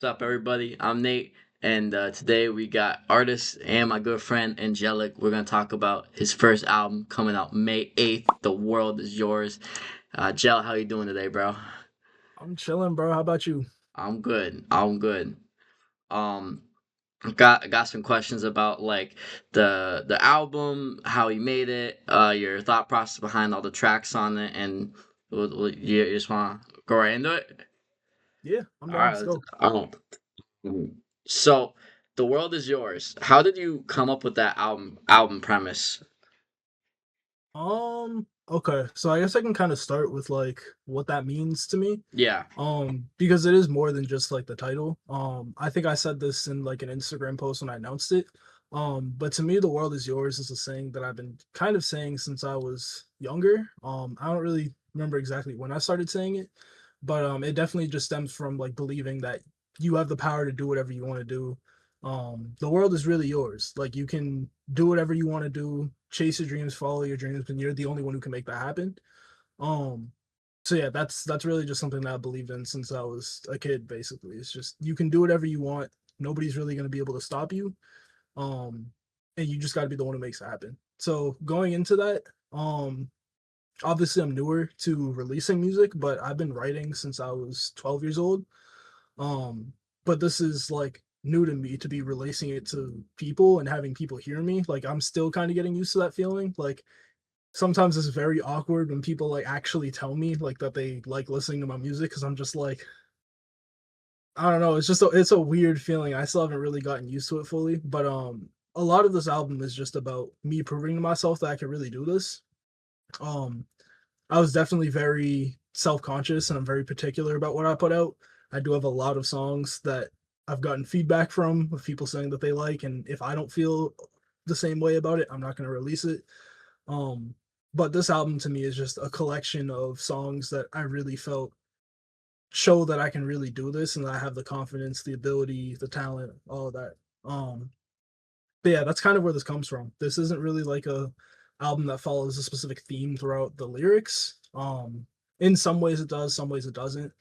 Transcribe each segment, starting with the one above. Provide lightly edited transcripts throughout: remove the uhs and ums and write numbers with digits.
What's up, everybody? I'm Nate, and today we got artist and my good friend ANGXLIC. We're gonna talk about his first album coming out May 8th. The world is yours. Gel, how you doing today, bro? I'm chilling, bro. How about you? I'm good. I'm good. Um, got some questions about like the album, how you made it, your thought process behind all the tracks on it, and you just wanna go right into it. Yeah, I'm All down. right. Let's go. So, the world is yours. How did you come up with that album premise? Okay. So I guess I can kind of start with like what that means to me. Yeah. Because it is more than just like the title. I think I said this in like an Instagram post when I announced it. But to me, the world is yours is a saying that I've been kind of saying since I was younger. I don't really remember exactly when I started saying it, but it definitely just stems from like believing that you have the power to do whatever you want to do. The world is really yours. Like you can do whatever you want to do, chase your dreams, follow your dreams, and you're the only one who can make that happen. Um, so yeah, that's really just something that I believed in since I was a kid. Basically, it's just you can do whatever you want. Nobody's really going to be able to stop you. Um, and you just got to be the one who makes it happen. So going into that, obviously I'm newer to releasing music, but I've been writing since I was 12 years old. Um, but this is like new to me to be releasing it to people and having people hear me. Like I'm still kind of getting used to that feeling. Like sometimes it's very awkward when people like actually tell me like that they like listening to my music because I'm just like I don't know. It's a weird feeling. I still haven't really gotten used to it fully, but a lot of this album is just about me proving to myself that I can really do this. Um, I was definitely very self-conscious and I'm very particular about what I put out. I do have a lot of songs that I've gotten feedback from of people saying that they like, and if I don't feel the same way about it, I'm not going to release it. Um, but this album to me is just a collection of songs that I really felt show that I can really do this and that I have the confidence, the ability, the talent, all of that. Um, but yeah, that's kind of where this comes from. This isn't really like a album that follows a specific theme throughout the lyrics. In some ways it does, some ways it doesn't.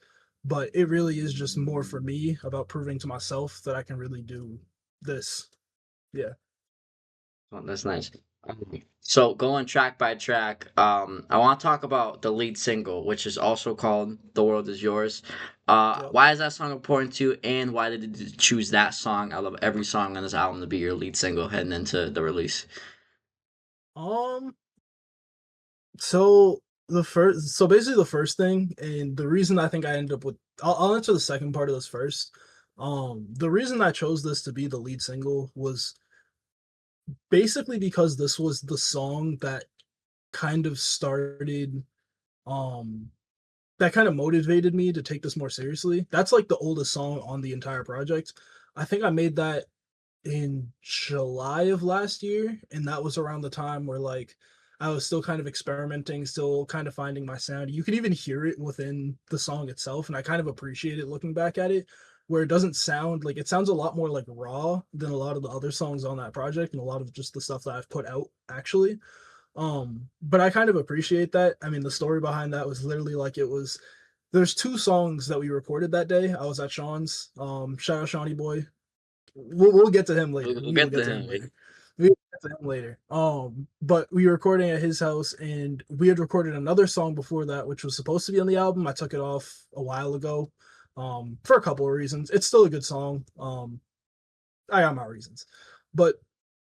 But it really is just more for me about proving to myself that I can really do this. Yeah. Oh, that's nice. So going track by track, I want to talk about the lead single, which is also called "The World Is Yours." Yep. Why is that song important to you, and why did you choose that song out of every song on this album to be your lead single heading into the release? Um so basically the first thing and the reason I think I ended up with I'll answer the second part of this first. The reason I chose this to be the lead single was basically because this was the song that kind of started um that kind of motivated me to take this more seriously. That's like the oldest song on the entire project. I think I made that in July of last year, and that was around the time where like I was still kind of experimenting, still kind of finding my sound. You can even hear it within the song itself, and I kind of appreciate it looking back at it, where it doesn't sound like it sounds a lot more like raw than a lot of the other songs on that project and a lot of just the stuff that I've put out actually. But I kind of appreciate that. I mean, the story behind that was literally like it was there's two songs that we recorded that day. I was at Sean's. Shout out Shawnee boy. We'll get to him later. We'll We will get get to to him him. later. We will get to him later. But we were recording at his house, and we had recorded another song before that, which was supposed to be on the album. I took it off a while ago, for a couple of reasons. It's still a good song. I got my reasons, but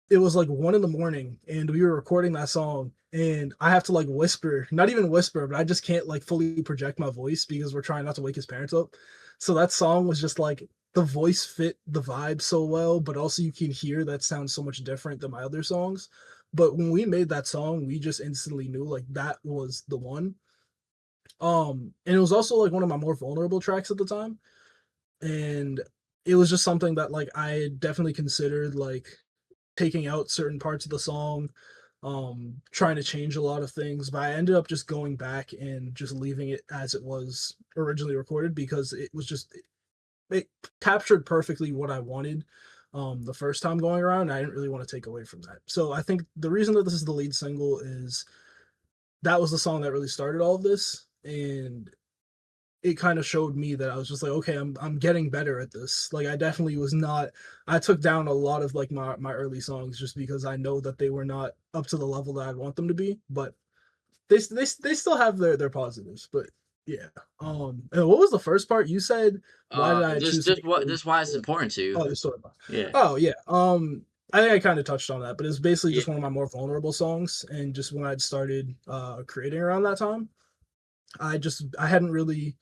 it was like 1 in the morning, and we were recording that song, and I have to like whisper, not even whisper, but I just can't like fully project my voice because we're trying not to wake his parents up. So that song was just like the voice fit the vibe so well, but also you can hear that sounds so much different than my other songs. But when we made that song, we just instantly knew like that was the one. And it was also like one of my more vulnerable tracks at the time. And it was just something that like I definitely considered like taking out certain parts of the song, trying to change a lot of things, but I ended up just going back and just leaving it as it was originally recorded because it was just it captured perfectly what I wanted the first time going around. I didn't really want to take away from that. So I think the reason that this is the lead single is that was the song that really started all of this. And it kind of showed me that I was just like, okay, I'm getting better at this. Like I definitely was not. I took down a lot of like my early songs just because I know that they were not up to the level that I'd want them to be. But they still have their positives. But yeah. And what was the first part you said? Why did I choose to Just make what music? this why it's important to you. Oh, the story. Yeah. Oh yeah. I think I kind of touched on that, but it's basically Yeah. just one of my more vulnerable songs, and just when I'd started creating around that time, I hadn't really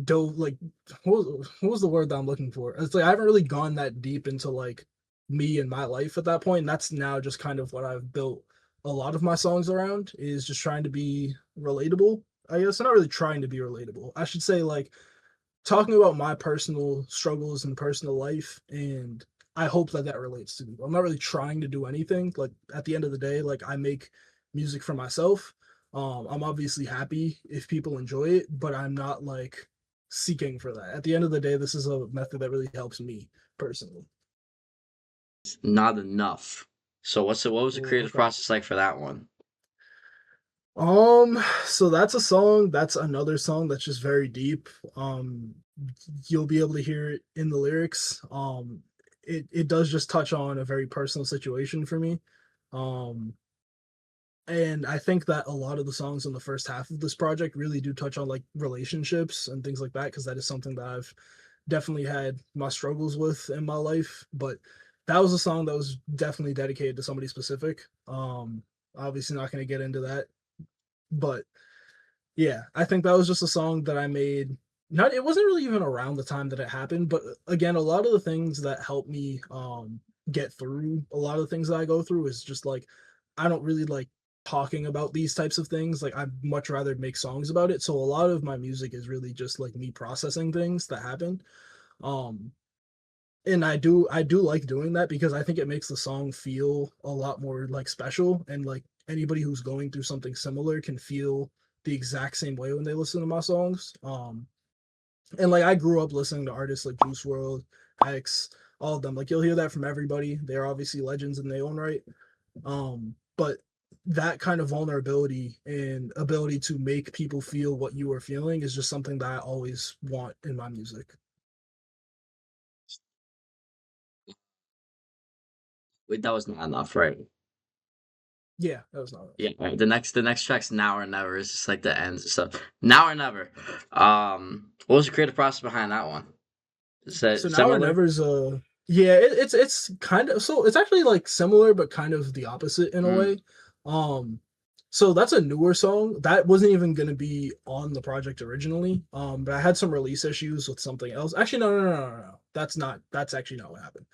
dove like what was the word that I'm looking for? It's like I haven't really gone that deep into like me and my life at that point. And that's now just kind of what I've built a lot of my songs around, is just trying to be relatable. I guess I'm not really trying to be relatable. I should say like talking about my personal struggles and personal life, and I hope that that relates to people. I'm not really trying to do anything. Like at the end of the day, like I make music for myself. I'm obviously happy if people enjoy it, but I'm not like seeking for that. At the end of the day, this is a method that really helps me personally. Not enough. So what was the Oh, creative okay. process like for that one? So that's a song. That's another song that's just very deep. You'll be able to hear it in the lyrics. It does just touch on a very personal situation for me. Um, and I think that a lot of the songs in the first half of this project really do touch on like relationships and things like that, because that is something that I've definitely had my struggles with in my life. But that was a song that was definitely dedicated to somebody specific. Obviously not going to get into that, but yeah, I think that was just a song that I made. Not, it wasn't really even around the time that it happened, but again, a lot of the things that help me get through a lot of the things that I go through is just like I don't really like talking about these types of things. Like I'd much rather make songs about it. So a lot of my music is really just like me processing things that happen. Um and I do like doing that because I think it makes the song feel a lot more like special, and like anybody who's going through something similar can feel the exact same way when they listen to my songs. And like I grew up listening to artists like Juice World, X, all of them. Like you'll hear that from everybody. They're obviously legends in their own right. But that kind of vulnerability and ability to make people feel what you are feeling is just something that I always want in my music. Wait, that was not enough, right? Yeah, that was not Yeah, enough. right. The next track's Now or Never. Is just like the ends and stuff. Now or Never. What was the creative process behind that one? Is So that now or similar? never's yeah, it's kind of, so it's actually like similar but kind of the opposite in a Mm, way. Um so that's a newer song that wasn't even going to be on the project originally. But I had some release issues with something else. Actually no. That's actually not what happened.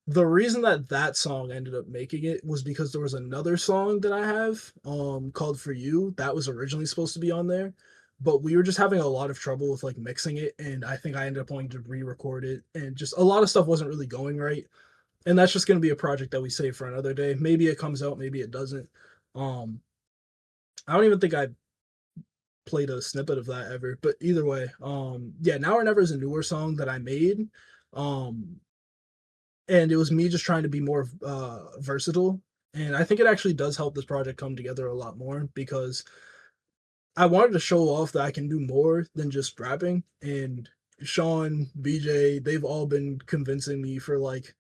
The reason that that song ended up making it was because there was another song that I have called For You that was originally supposed to be on there, but we were just having a lot of trouble with like mixing it, and I think I ended up wanting to re-record it, and just a lot of stuff wasn't really going right. And that's just going to be a project that we save for another day. Maybe it comes out, maybe it doesn't. um I don't even think I played a snippet of that ever, but either way, yeah, Now or Never is a newer song that I made. um and it was me just trying to be more versatile. And I think it actually does help this project come together a lot more, because I wanted to show off that I can do more than just rapping. And Sean, BJ, they've all been convincing me for like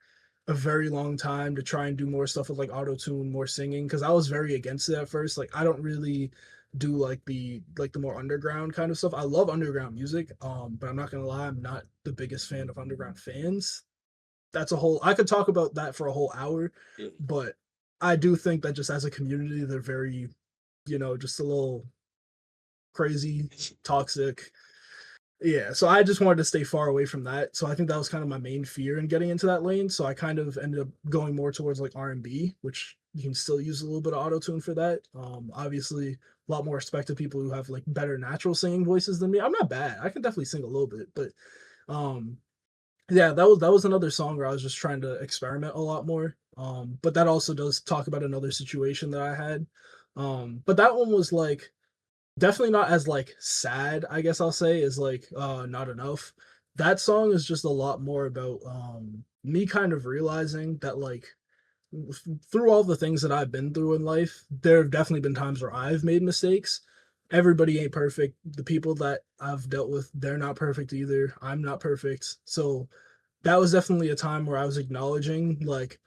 a very long time to try and do more stuff with like auto tune, more singing, because I was very against it at first. Like I don't really do like the more underground kind of stuff. I love underground music, but I'm not gonna lie, I'm not the biggest fan of underground fans. That's a whole, I could talk about that for a whole hour. yeah. But I do think that just as a community they're very, just a little crazy, toxic. Yeah, so I just wanted to stay far away from that. So I think that was kind of my main fear in getting into that lane. So I kind of ended up going more towards like R&B, which you can still use a little bit of auto tune for that. Obviously a lot more respect to people who have like better natural singing voices than me. I'm not bad, I can definitely sing a little bit, but um yeah, that was another song where I was just trying to experiment a lot more. But that also does talk about another situation that I had. But that one was like definitely not as like sad, I guess I'll say, is like Not Enough. That song is just a lot more about me kind of realizing that like through all the things that I've been through in life, there have definitely been times where I've made mistakes. everybody ain't perfect. The people that I've dealt with, they're not perfect either. I'm not perfect. So that was definitely a time where I was acknowledging, like,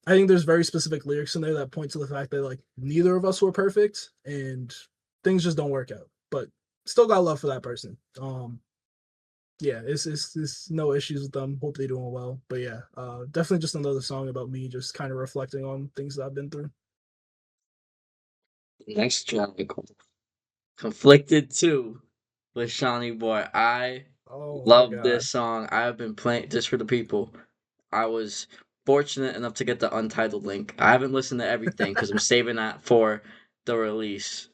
I think there's very specific lyrics in there that point to the fact that like neither of us were perfect and things just don't work out. But still got love for that person. Yeah, it's no issues with them. Hope they're doing well. But yeah, definitely just another song about me just kind of reflecting on things that I've been through. Next track, Conflicted 2 with Shawnee Boy. I Oh my love god. this song. I have been playing just for the people. I was fortunate enough to get the untitled link. I haven't listened to everything because I'm saving that for the release.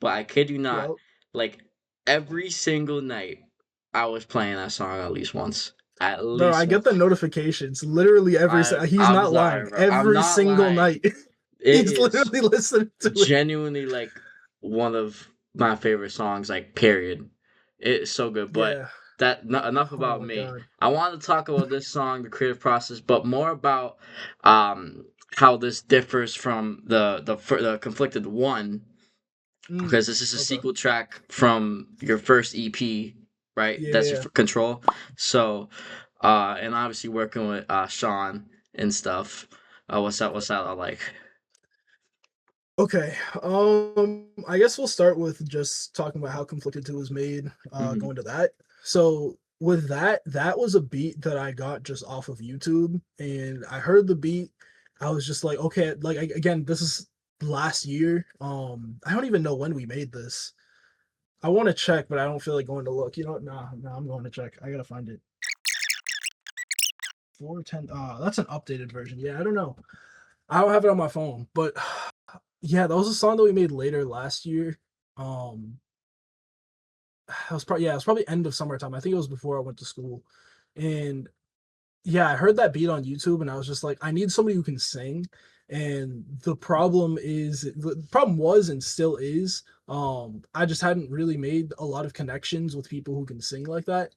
But I kid you not, Yep. like every single night, I was playing that song at least once. At Bro, I least get the once. notifications literally he's I'm not lying. sorry, bro. I'm Every not single lying. night. It He's is literally listening to it. genuinely like one of my favorite songs, like period. It's so good. But Yeah. enough Oh about my me. god. I want to talk about this song, the creative process, but more about how this differs from the conflicted one, because this is a Okay. sequel track from your first EP, right? That's your Yeah. Control. So, and obviously working with Sean and stuff. What's that like? Okay. I guess we'll start with just talking about how Conflicted 2 was made, Hmm. going to that. So with that, that was a beat that I got just off of YouTube and I heard the beat. I was just like, okay, like again, this is last year. I don't even know when we made this. I want to check, but I don't feel like going to look. You know what? Nah, I'm going to check. I gotta find it. 410. That's an updated version. Yeah, I don't know. I don't have it on my phone, but yeah, that was a song that we made later last year. Um, it was probably end of summertime. I think it was before I went to school, and yeah, I heard that beat on YouTube, and I was just like, I need somebody who can sing. And the problem was and still is, I just hadn't really made a lot of connections with people who can sing like that.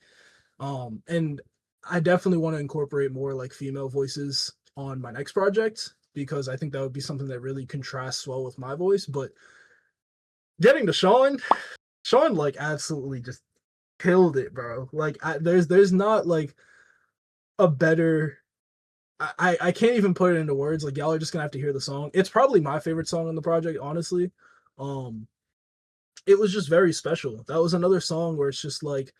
And I definitely want to incorporate more like female voices on my next project because I think that would be something that really contrasts well with my voice. But getting to Sean like absolutely just killed it, bro. Like there's not like a better. I can't even put it into words. Like y'all are just gonna have to hear the song. It's probably my favorite song on the project, honestly. Um, it was just very special. That was another song where it's just like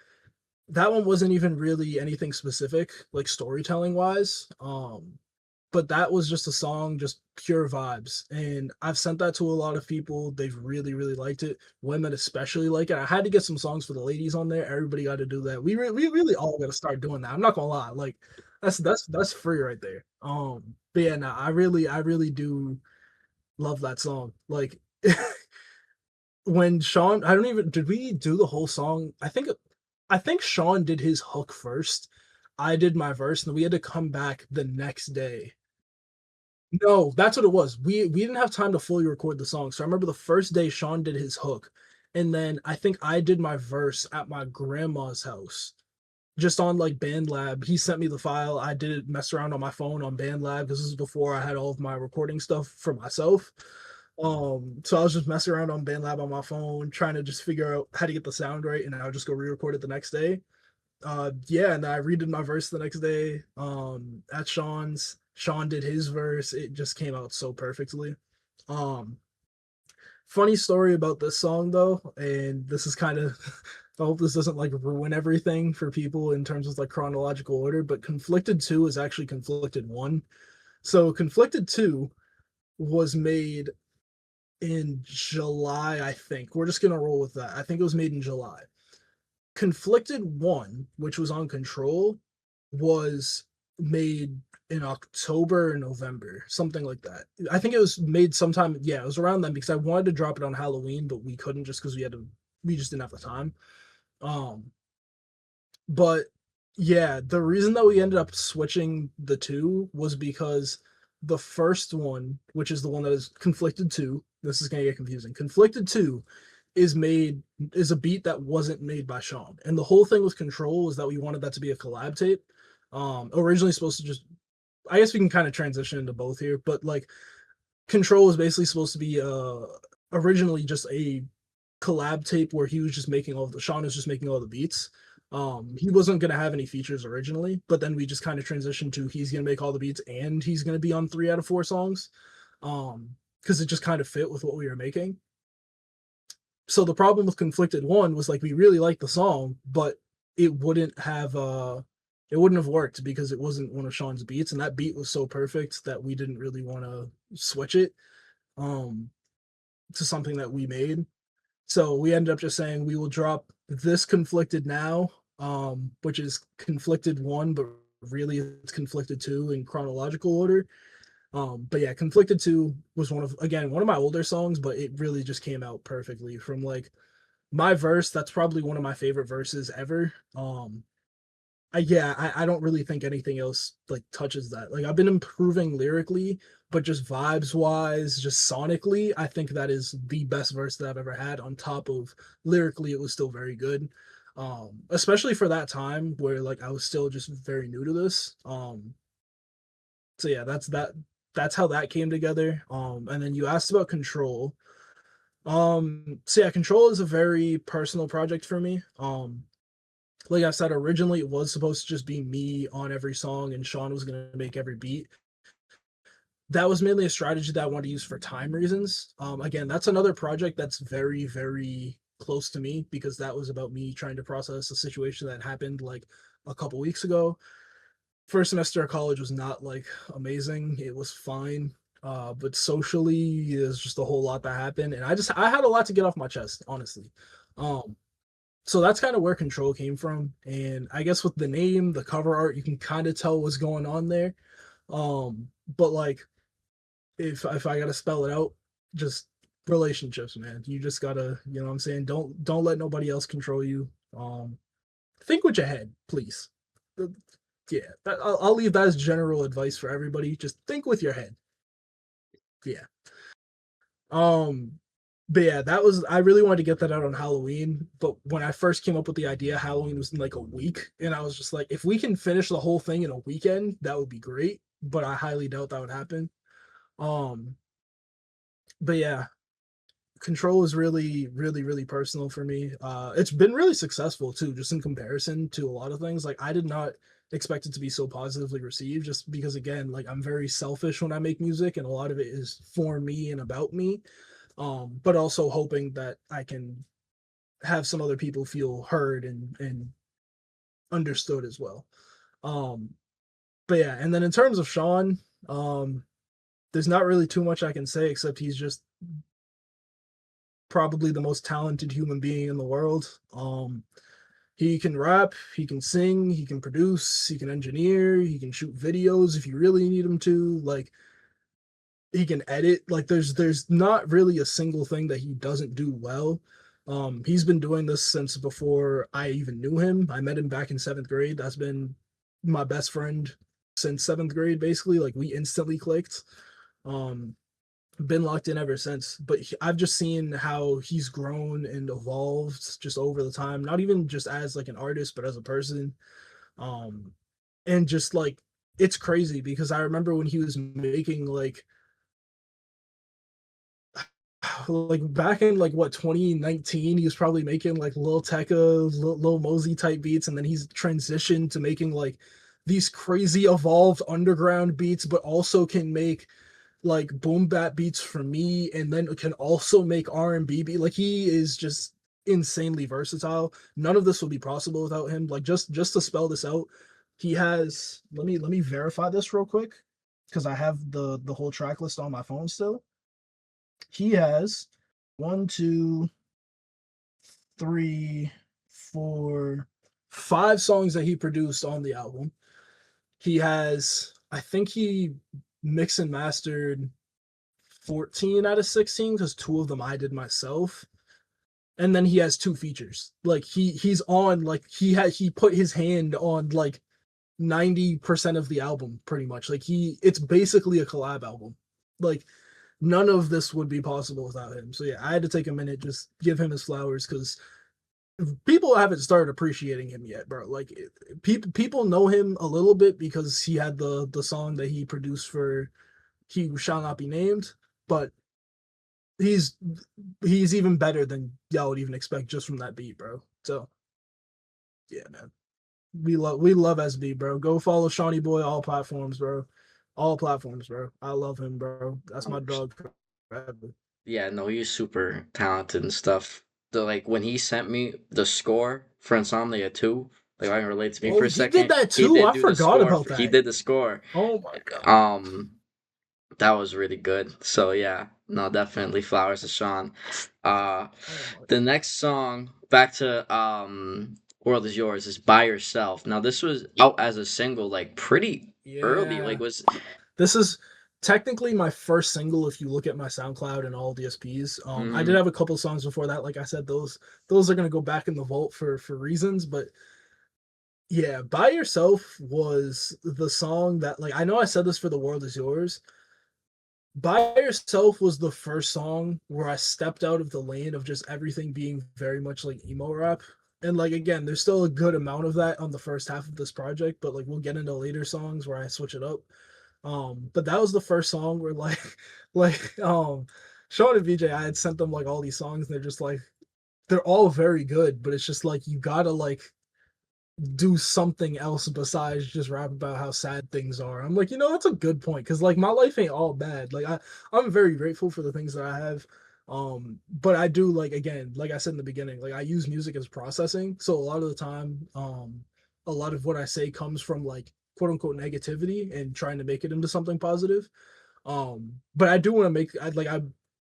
that one wasn't even really anything specific, like storytelling wise. But that was just a song, just pure vibes. And I've sent that to a lot of people. They've really, really liked it. Women especially like it. I had to get some songs for the ladies on there. Everybody got to do that. We really all got to start doing that. I'm not gonna lie. Like that's free right there. But yeah, no, I really do love that song. Like when Sean, I don't even did we do the whole song? I think Sean did his hook first. I did my verse, and then we had to come back the next day. No, that's what it was. We didn't have time to fully record the song. So I remember the first day Sean did his hook, and then I think I did my verse at my grandma's house, just on like BandLab. He sent me the file. I did it, mess around on my phone on BandLab because this is before I had all of my recording stuff for myself. So I was just messing around on BandLab on my phone, trying to just figure out how to get the sound right, and I would just go re-record it the next day. Yeah, and I redid my verse the next day. At Sean's, Sean did his verse. It just came out so perfectly. Um, Funny story about this song though, and this is kind of I hope this doesn't like ruin everything for people in terms of like chronological order, but Conflicted 2 is actually Conflicted 1. So Conflicted 2 was made in July, I think. We're just gonna roll with that. I think it was made in July. Conflicted 1, which was on Control, was made in October or November, something like that. I think it was made sometime, yeah, it was around then because I wanted to drop it on Halloween, but we couldn't just because we just didn't have the time. Um, but yeah, the reason that we ended up switching the two was because the first one, which is the one that is Conflicted 2, this is gonna get confusing. Conflicted 2 is a beat that wasn't made by Sean. And the whole thing with Control was that we wanted that to be a collab tape. Originally supposed to just I guess we can kind of transition into both here, but like Control was basically supposed to be originally just a collab tape where he was just making all the Sean was just making all the beats. He wasn't gonna have any features originally, but then we just kind of transitioned to he's gonna make all the beats and he's gonna be on 3 out of 4 songs. Because it just kind of fit with what we were making. So the problem with Conflicted One was like we really liked the song, but it wouldn't have it wouldn't have worked because it wasn't one of Sean's beats, and that beat was so perfect that we didn't really want to switch it um to something that we made. So we ended up just saying we will drop this Conflicted now, which is Conflicted One, but really it's Conflicted Two in chronological order. But yeah, Conflicted 2 was one of my older songs, but it really just came out perfectly from like my verse. That's probably one of my favorite verses ever. I don't really think anything else like touches that. Like I've been improving lyrically, but just vibes wise, just sonically, I think that is the best verse that I've ever had. On top of lyrically, it was still very good. Especially for that time where like I was still just very new to this. So yeah, that's how that came together. And then you asked about Control. So yeah, Control is a very personal project for me. Like I said, originally it was supposed to just be me on every song and Sean was gonna make every beat. That was mainly a strategy that I wanted to use for time reasons. Again, that's another project that's very, very close to me because that was about me trying to process a situation that happened like a couple weeks ago. First semester of college was not like amazing. It was fine. But socially, there's just a whole lot that happened. And I had a lot to get off my chest, honestly. Um, so that's kind of where Control came from. And I guess with the name, the cover art, you can kind of tell what's going on there. But like if I gotta spell it out, just relationships, man. You just gotta, you know what I'm saying? Don't let nobody else control you. Think with your head, please. Yeah, I'll leave that as general advice for everybody. Just think with your head. Yeah. Um, but yeah, that was I really wanted to get that out on Halloween. But when I first came up with the idea, Halloween was in like a week, and I was just like, if we can finish the whole thing in a weekend, that would be great. But I highly doubt that would happen. Um, but yeah, Control is really, really, really personal for me. It's been really successful too, just in comparison to a lot of things. Like I did not expect it to be so positively received, just because again, like I'm very selfish when I make music, and a lot of it is for me and about me. But also hoping that I can have some other people feel heard and understood as well. Um, but yeah, and then in terms of Sean, there's not really too much I can say except he's just probably the most talented human being in the world. He can rap, he can sing, he can produce, he can engineer, he can shoot videos if you really need him to. Like he can edit. Like there's not really a single thing that he doesn't do well. He's been doing this since before I even knew him. I met him back in 7th grade. That's been my best friend since 7th grade, basically. Like we instantly clicked. Um, been locked in ever since. But I've just seen how he's grown and evolved just over the time. Not even just as like an artist, but as a person. Um, and just like it's crazy because I remember when he was making like back in like what 2019 he was probably making like Lil Tecca, Lil Mosey type beats, and then he's transitioned to making like these crazy evolved underground beats, but also can make like boom bap beats for me, and then can also make R&B beat. Like he is just insanely versatile. None of this would be possible without him. Like just to spell this out, he has let me verify this real quick because I have the whole track list on my phone still. He has one, two, three, four, 5 songs that he produced on the album. He has, I think he mixed and mastered 14 out of 16 because 2 of them I did myself. And then he has 2 features. Like he's on like he put his hand on like 90% of the album pretty much. Like it's basically a collab album. Like none of this would be possible without him. So yeah, I had to take a minute, just give him his flowers because people haven't started appreciating him yet, bro. Like people know him a little bit because he had the song that he produced for "He Shall Not Be Named," but he's he's even better than y'all would even expect just from that beat, bro. So yeah, man. We love SB, bro. Go follow Shawnee Boy all platforms, bro. All platforms, bro. I love him, bro. That's my dog forever. Yeah, no, he's super talented and stuff. The like when he sent me the score for Insomnia 2, like I can relate to me for Oh, a he did second. that He too. did I do the forgot score about for, he that. did the score. Oh my god. Um that was really good. So yeah, no, definitely flowers to Sean. Uh Oh my the god. next song, back to World is Yours, is By Yourself. Now this was out as a single like pretty early. Like Yeah. was This is technically my first single if you look at my SoundCloud and all DSPs. I did mm, have a couple songs before that. Like I said, those are gonna go back in the vault for reasons, but yeah, By Yourself was the song that, like, I know I said this for The World Is Yours. By Yourself was the first song where I stepped out of the lane of just everything being very much like emo rap. And like again, there's still a good amount of that on the first half of this project, but like we'll get into later songs where I switch it up. But that was the first song where like like Sean and VJ, I had sent them like all these songs, and they're just like they're all very good, but it's just like you gotta like do something else besides just rap about how sad things are. I'm like, that's a good point because like my life ain't all bad. Like I'm very grateful for the things that I have. But I do like again, like I said in the beginning, like I use music as processing. So a lot of the time, a lot of what I say comes from like quote unquote negativity and trying to make it into something positive. But I do want to make I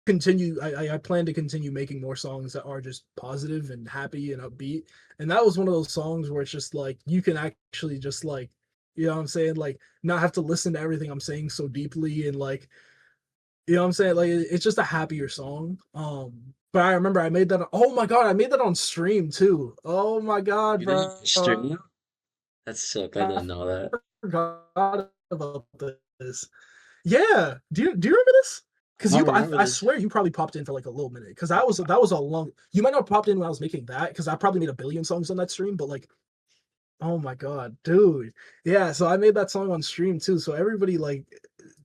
continue I plan to continue making more songs that are just positive and happy and upbeat. And that was one of those songs where it's just like you can actually just like, what I'm saying, like not have to listen to everything I'm saying so deeply and like, what I'm saying, like it's just a happier song. But I remember I made that, oh my god, I made that on stream too. Oh my god, you didn't bro. stream? That's sick. I I didn't know that. forgot about this. Yeah. Do you remember this? I Because don't remember I this. swear you probably popped in for like a little minute. Because that was a long. You might not have popped in when I was making that. Because I probably made a billion songs on that stream. But like, oh my god, dude. Yeah. So I made that song on stream too. So everybody like,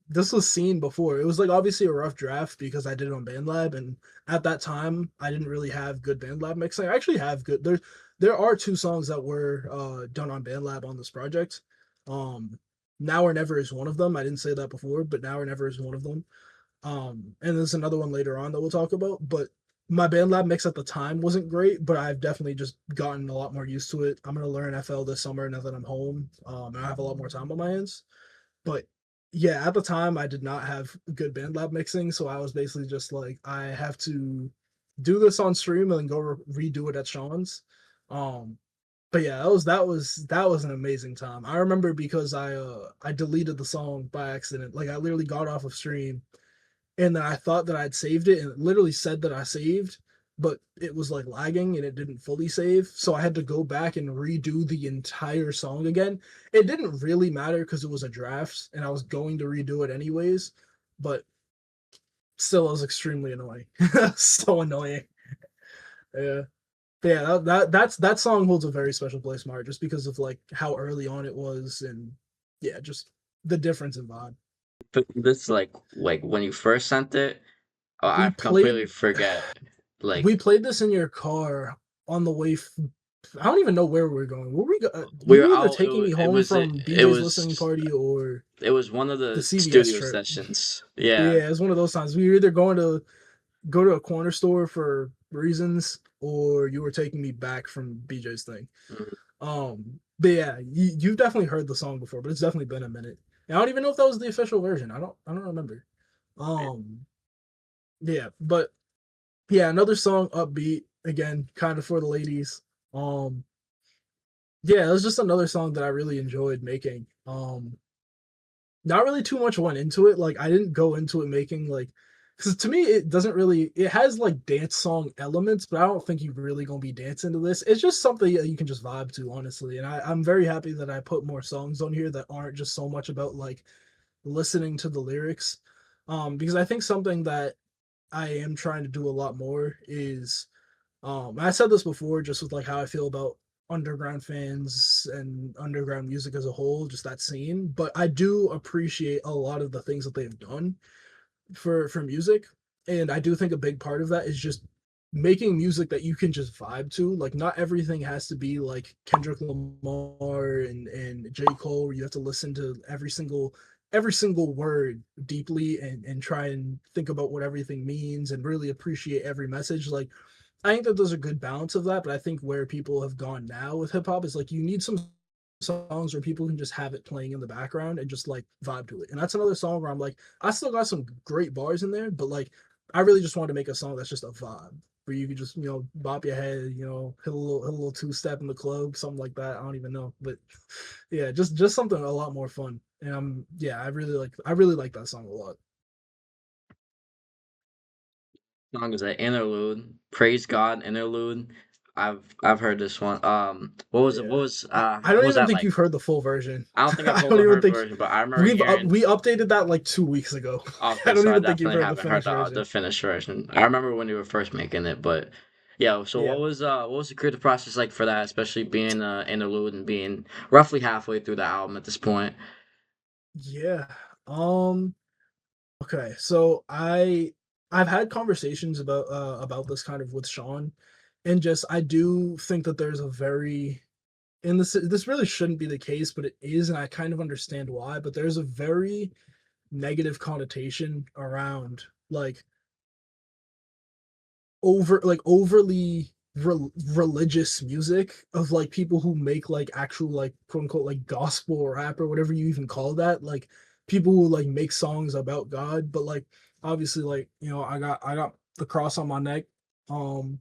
this was seen before. It was like obviously a rough draft because I did it on BandLab, and at that time I didn't really have good BandLab mixing. I actually have good. There are two songs that were done on BandLab on this project. Um, Now or Never is one of them. I didn't say that before, but Now or Never is one of them. And there's another one later on that we'll talk about. But my BandLab mix at the time wasn't great, but I've definitely just gotten a lot more used to it. I'm gonna learn FL this summer now that I'm home. And I have a lot more time on my hands. But yeah, at the time I did not have good BandLab mixing, so I was basically just like, I have to do this on stream and then go redo it at Sean's. Um, but yeah, that was an amazing time. I remember because I deleted the song by accident. Like I literally got off of stream and then I thought that I'd saved it and it literally said that I saved, but it was like lagging and it didn't fully save. So I had to go back and redo the entire song again. It didn't really matter because it was a draft and I was going to redo it anyways, but still it was extremely annoying. So annoying. Yeah. But yeah, that song holds a very special place, Mark, just because of like how early on it was and yeah, just the difference in vibe. But this like when you first sent it, oh, We I completely played forget. we Like played this in your car on the way. I don't even know where we were going. Were we you were either out. taking me It home was from it BJ's listening was party or it was one of the the CVS studio trip? sessions. Yeah. Yeah, it's one of those times. We were either going to go to a corner store for reasons, or you were taking me back from BJ's thing. Mhm. But yeah, you've definitely heard the song before, but it's definitely been a minute. And I don't even know if that was the official version. I don't remember. Um, yeah, but yeah, another song upbeat again, kind of for the ladies. Um, yeah, it was just another song that I really enjoyed making. Not really too much went into it. Like I didn't go into it making like, because to me it doesn't really. It has like dance song elements, but I don't think you're really gonna be dancing to this. It's just something that you can just vibe to, honestly. And I'm very happy that I put more songs on here that aren't just so much about like listening to the lyrics. Because I think something that I am trying to do a lot more is I said this before just with like how I feel about underground fans and underground music as a whole, just that scene. But I do appreciate a lot of the things that they've done for music. And I do think a big part of that is just making music that you can just vibe to. Like not everything has to be like Kendrick Lamar and J. Cole, where you have to listen to every single word deeply and try and think about what everything means and really appreciate every message. Like I think that there's a good balance of that, but I think where people have gone now with hip hop is like you need some songs where people can just have it playing in the background and just like vibe to it. And that's another song where I'm like, I still got some great bars in there, but like I really just want to make a song that's just a vibe where you can just, bop your head, hit a little two step in the club, something like that. I don't even know. But yeah, just something a lot more fun. And yeah, I really like that song a lot. Song is an interlude. Praise God interlude. I've heard this one. What was it? Yeah. I What don't was even that think like? you've heard the full version. I don't think I've I don't even heard the think version, but I remember hearing. we updated that like 2 weeks ago. I Okay, don't so I even think you've definitely heard the haven't heard finished the version. finished version. I remember when you were first making it, but yeah. So Yeah. what was the creative process like for that, especially being interlude and being roughly halfway through the album at this point? Yeah. Um okay. So I've had conversations about this kind of with Sean, and just I do think that there's a very, and this really shouldn't be the case, but it is, and I kind of understand why, but there's a very negative connotation around like overly religious music of like people who make like actual like quote unquote like gospel rap or whatever you even call that, like people who like make songs about God, but like obviously like I got the cross on my neck. um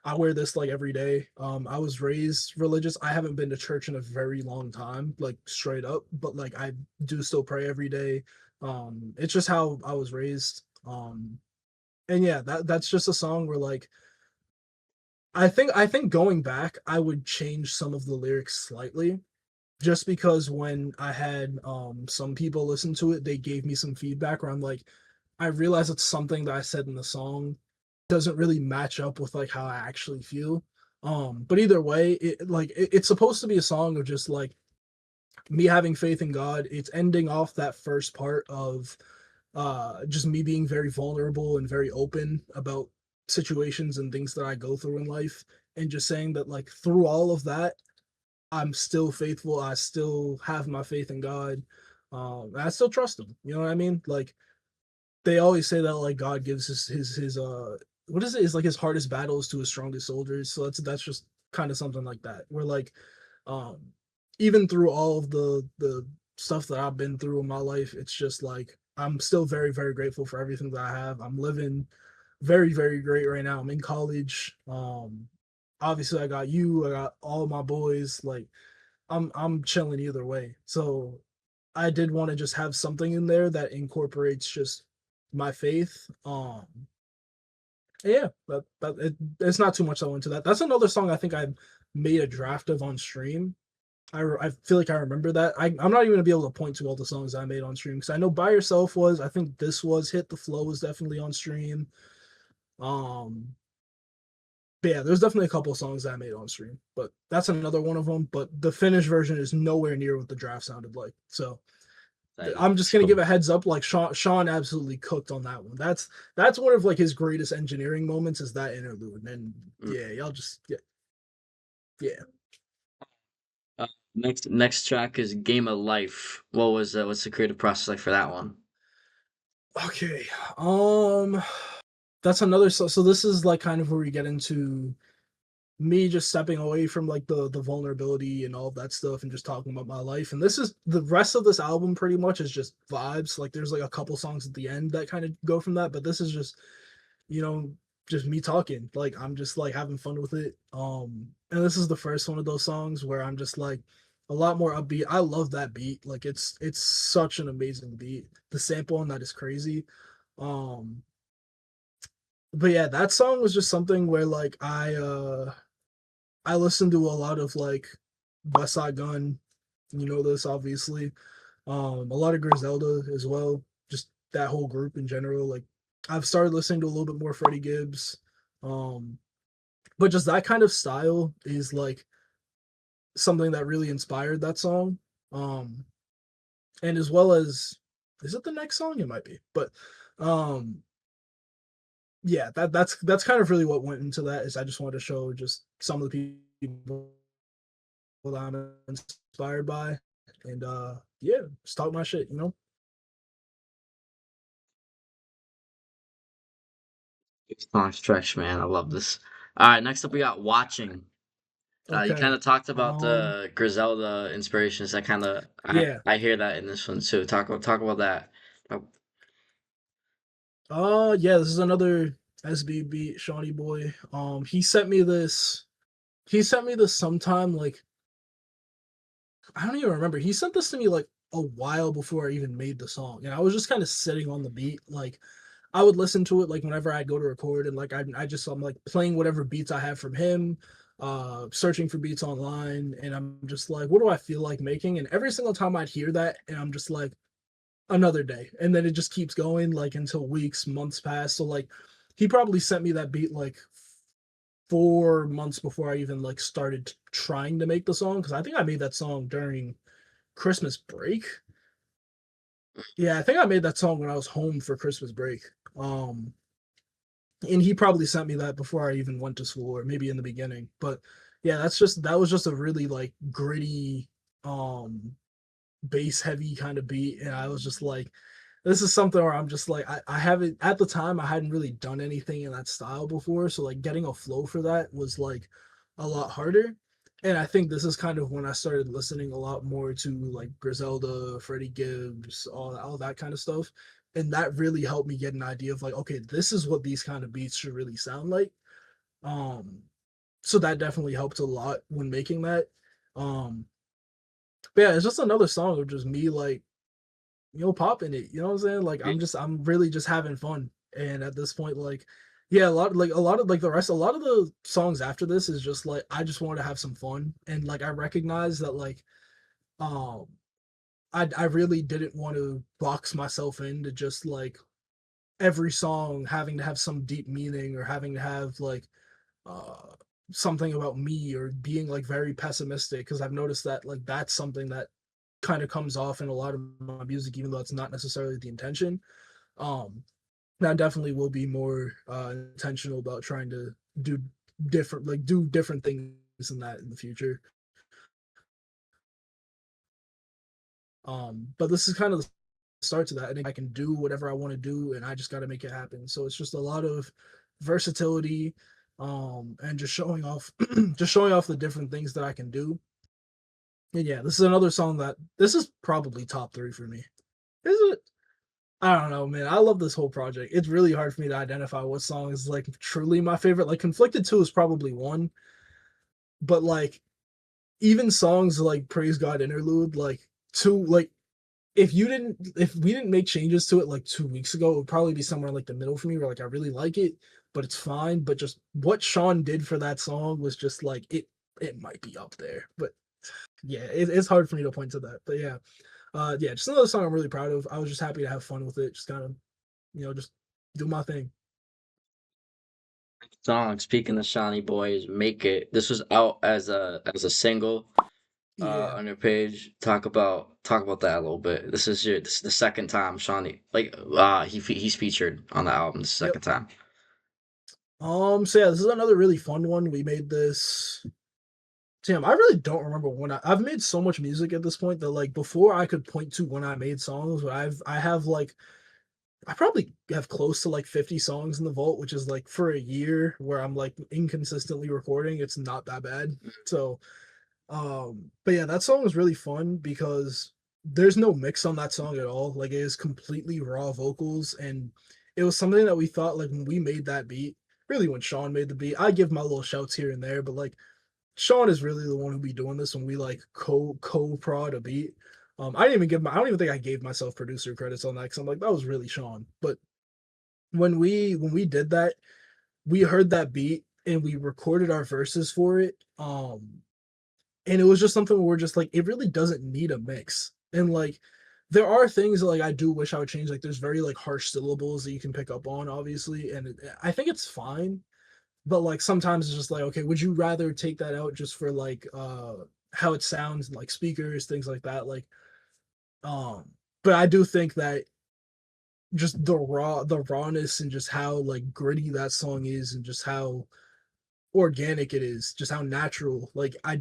I wear this like every day. I was raised religious. I haven't been to church in a very long time, like straight up, but like I do still pray every day. It's just how I was raised. And yeah, that's just a song where like I think going back, I would change some of the lyrics slightly, just because when I had some people listen to it, they gave me some feedback where I'm like, I realize it's something that I said in the song doesn't really match up with like how I actually feel. But either way, it's supposed to be a song of just like me having faith in God. It's ending off that first part of just me being very vulnerable and very open about situations and things that I go through in life, and just saying that like through all of that, I'm still faithful. I still have my faith in God. I still trust him. You know what I mean? Like they always say that like God gives his what is it? Is like his hardest battles to his strongest soldiers. So that's just kind of something like that. Where like um even through all of the stuff that I've been through in my life, it's just like I'm still very, very grateful for everything that I have. I'm living very, very great right now. I'm in college. Obviously I got you, I got all my boys. Like I'm chilling either way. So I did want to just have something in there that incorporates just my faith. Yeah, it's not too much I went to that. That's another song I think I made a draft of on stream. I feel like I remember that. I'm not even gonna be able to point to all the songs I made on stream because I know By Yourself was. I think this was Hit the Flow was definitely on stream. Um, but yeah, there's definitely a couple of songs that I made on stream, but that's another one of them. But the finished version is nowhere near what the draft sounded like. So I'm just That's gonna give cool. a heads up. Like Sean absolutely cooked on that one. That's one of like his greatest engineering moments is that interlude. And Mm. yeah, y'all just yeah. Uh, next track is Game of Life. What was what's the creative process like for that one? Okay. Um, that's another. So this is like kind of where we get into me just stepping away from like the vulnerability and all of that stuff and just talking about my life. And this is the rest of this album pretty much is just vibes. Like there's like a couple songs at the end that kind of go from that, but this is just you know, just me talking. Like I'm just like having fun with it. And this is the first one of those songs where I'm just like a lot more upbeat. I love that beat. Like it's such an amazing beat. The sample on that is crazy. Um, but yeah, that song was just something where like I listened to a lot of like West Side Gun. You know this obviously. A lot of Griselda as well. Just that whole group in general. Like I've started listening to a little bit more Freddie Gibbs. Um, but just that kind of style is like something that really inspired that song. Um, and as well as is it the next song? It might be, but um, yeah, that's kind of really what went into that. Is I just wanted to show just some of the people that I'm inspired by, and yeah, just talk my shit, you know. Long stretch, man. I love this. All right, next up we got watching. You kind Okay. of talked about Um. the Griselda inspirations. Yeah. I hear that in this one too. Talk about that. Talk- Yeah. This is another SB beat, Shawnee boy. He sent me this. He sent me this sometime like I don't even remember. He sent this to me like a while before I even made the song, and I was just kind of sitting on the beat. Like I would listen to it like whenever I go to record, and like I'm like playing whatever beats I have from him, searching for beats online, and I'm just like, what do I feel like making? And every single time I'd hear that, and I'm just like, another day, and then it just keeps going like until weeks, months pass. So like, he probably sent me that beat like 4 months before I even like started trying to make the song because I think I made that song during Christmas break. Yeah, I think I made that song when I was home for Christmas break. Um, and he probably sent me that before I even went to school, or maybe in the beginning. But yeah, that was just a really like gritty, um, bass heavy kind of beat, and I was just like, this is something where I'm just like, I haven't at the time I hadn't really done anything in that style before, so like getting a flow for that was like a lot harder. And I think this is kind of when I started listening a lot more to like Griselda, Freddie Gibbs, all that kind of stuff. And that really helped me get an idea of like, okay, this is what these kind of beats should really sound like. Um, so that definitely helped a lot when making that. Um, but yeah, it's just another song of just me like popping it. You know what I'm saying? Like I'm really just having fun. And at this point, like, yeah, a lot of like a lot of the songs after this is just like I just want to have some fun. And like I recognize that like um I really didn't want to box myself into just like every song having to have some deep meaning or having to have like uh something about me or being like very pessimistic because I've noticed that like that's something that kind of comes off in a lot of my music even though it's not necessarily the intention. um I definitely will be more intentional about trying to do do different things than that in the future. But this is kind of the start to that. I think I can do whatever I want to do and I just got to make it happen. So it's just a lot of versatility, and just showing off just showing off the different things that I can do. And yeah, this is another song that this is probably top 3 for me. Is it? I don't know, man. I love this whole project. It's really hard for me to identify what song is like truly my favorite. Like Conflicted 2 is probably one, but like even songs like Praise God Interlude, like two like if we didn't make changes to it like 2 weeks ago, it would probably be somewhere like the middle for me where like I really like it, but it's fine. But just what Sean did for that song was just like it might be up there. But yeah, it's hard for me to point to that. But yeah. Yeah, just another song I'm really proud of. I was just happy to have fun with it. Just kind of, just do my thing. Song. Speaking of Shawnee Boys, "Make It." This was out as a single Yeah. on your page. Talk about that a little bit. This is the second time Shawnee he's featured on the album. The Yep. second time. So yeah, this is another really fun one. We made this. Damn, I really don't remember when I've made so much music at this point that like before I could point to when I made songs, but I have like I probably have close to like 50 songs in the vault, which is like for a year where I'm like inconsistently recording, it's not that bad. So but yeah, that song was really fun because there's no mix on that song at all. Like it is completely raw vocals, and it was something that we thought like when we made that beat, really when Sean made the beat, I give my little shouts here and there, but like Sean is really the one who be doing this when we like co prod a beat. I don't even think I gave myself producer credits on that because I'm like that was really Sean. But when we did that, we heard that beat and we recorded our verses for it. And it was just something where we're just like, it really doesn't need a mix. And like, there are things that like I do wish I would change. Like, there's very like harsh syllables that you can pick up on, obviously, and I think it's fine. But like sometimes it's just like, okay, would you rather take that out just for like how it sounds and like speakers, things like that. Like, um, but I do think that just the rawness and just how like gritty that song is and just how organic it is, just how natural. Like I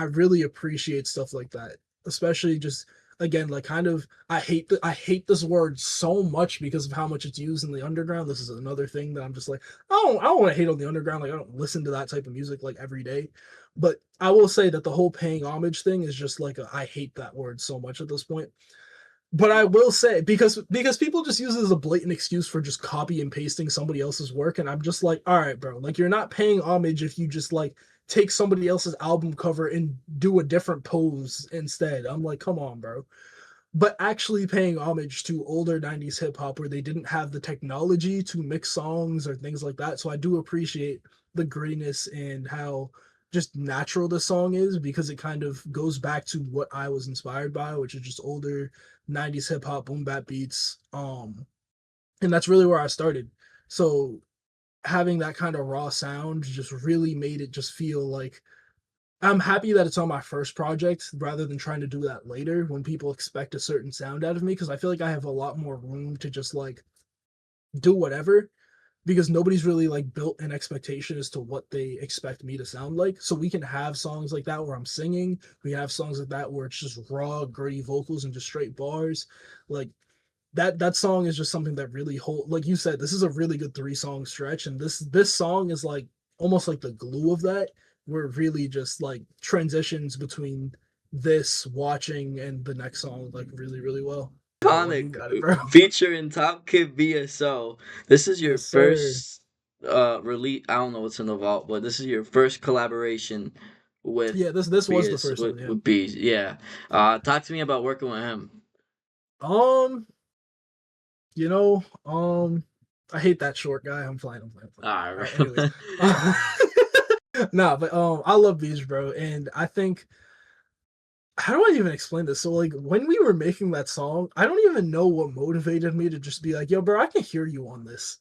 really appreciate stuff like that, especially just again like kind of I hate this word so much because of how much it's used in the underground. This is another thing that I'm just like I don't want to hate on the underground. Like I don't listen to that type of music like every day, but I will say that the whole paying homage thing is just like I hate that word so much at this point. But I will say because people just use it as a blatant excuse for just copy and pasting somebody else's work, and I'm just like, all right, bro, like you're not paying homage if you just like take somebody else's album cover and do a different pose instead. I'm like, come on, bro. But actually paying homage to older 90s hip hop where they didn't have the technology to mix songs or things like that. So I do appreciate the grittiness and how just natural the song is because it kind of goes back to what I was inspired by, which is just older 90s hip hop boom bap beats. And that's really where I started. So having that kind of raw sound just really made it just feel like I'm happy that it's on my first project rather than trying to do that later when people expect a certain sound out of me because I feel like I have a lot more room to just like do whatever because nobody's really like built an expectation as to what they expect me to sound like. So we can have songs like that where I'm singing. We have songs like that where it's just raw, gritty vocals and just straight bars. Like that song is just something that really hold like you said, this is a really good 3 song stretch. And this song is like almost like the glue of that, where it really just like transitions between this watching and the next song like really, really well. That one you Iconic, got it, bro. featuring Top Kid VSO. This is your Yes, sir. first release. I don't know what's in the vault, but this is your first collaboration with Yeah, this was the BS first one, yeah. with Bees. Yeah. Talk to me about working with him. Um, you know, I hate that short guy. I'm playing. All All right. right, anyways. Nah, but I love Beach, bro, and I think how do I even explain this? So like when we were making that song, I don't even know what motivated me to just be like, yo, bro, I can hear you on this.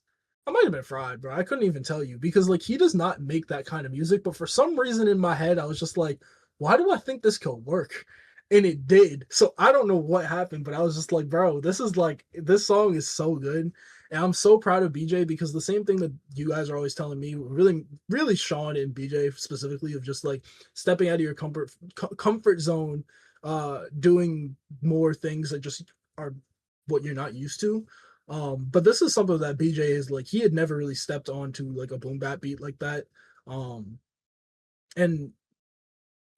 I might have been fried, bro. I couldn't even tell you because like he does not make that kind of music, but for some reason in my head, I was just like, why do I think this could work? And it did. So I don't know what happened, but I was just like, bro, this song is so good. And I'm so proud of BJ because the same thing that you guys are always telling me, really, really Sean and BJ specifically, of just like stepping out of your comfort zone, doing more things that just are what you're not used to. But this is something that BJ is like he had never really stepped onto like a boom bap beat like that. Um, and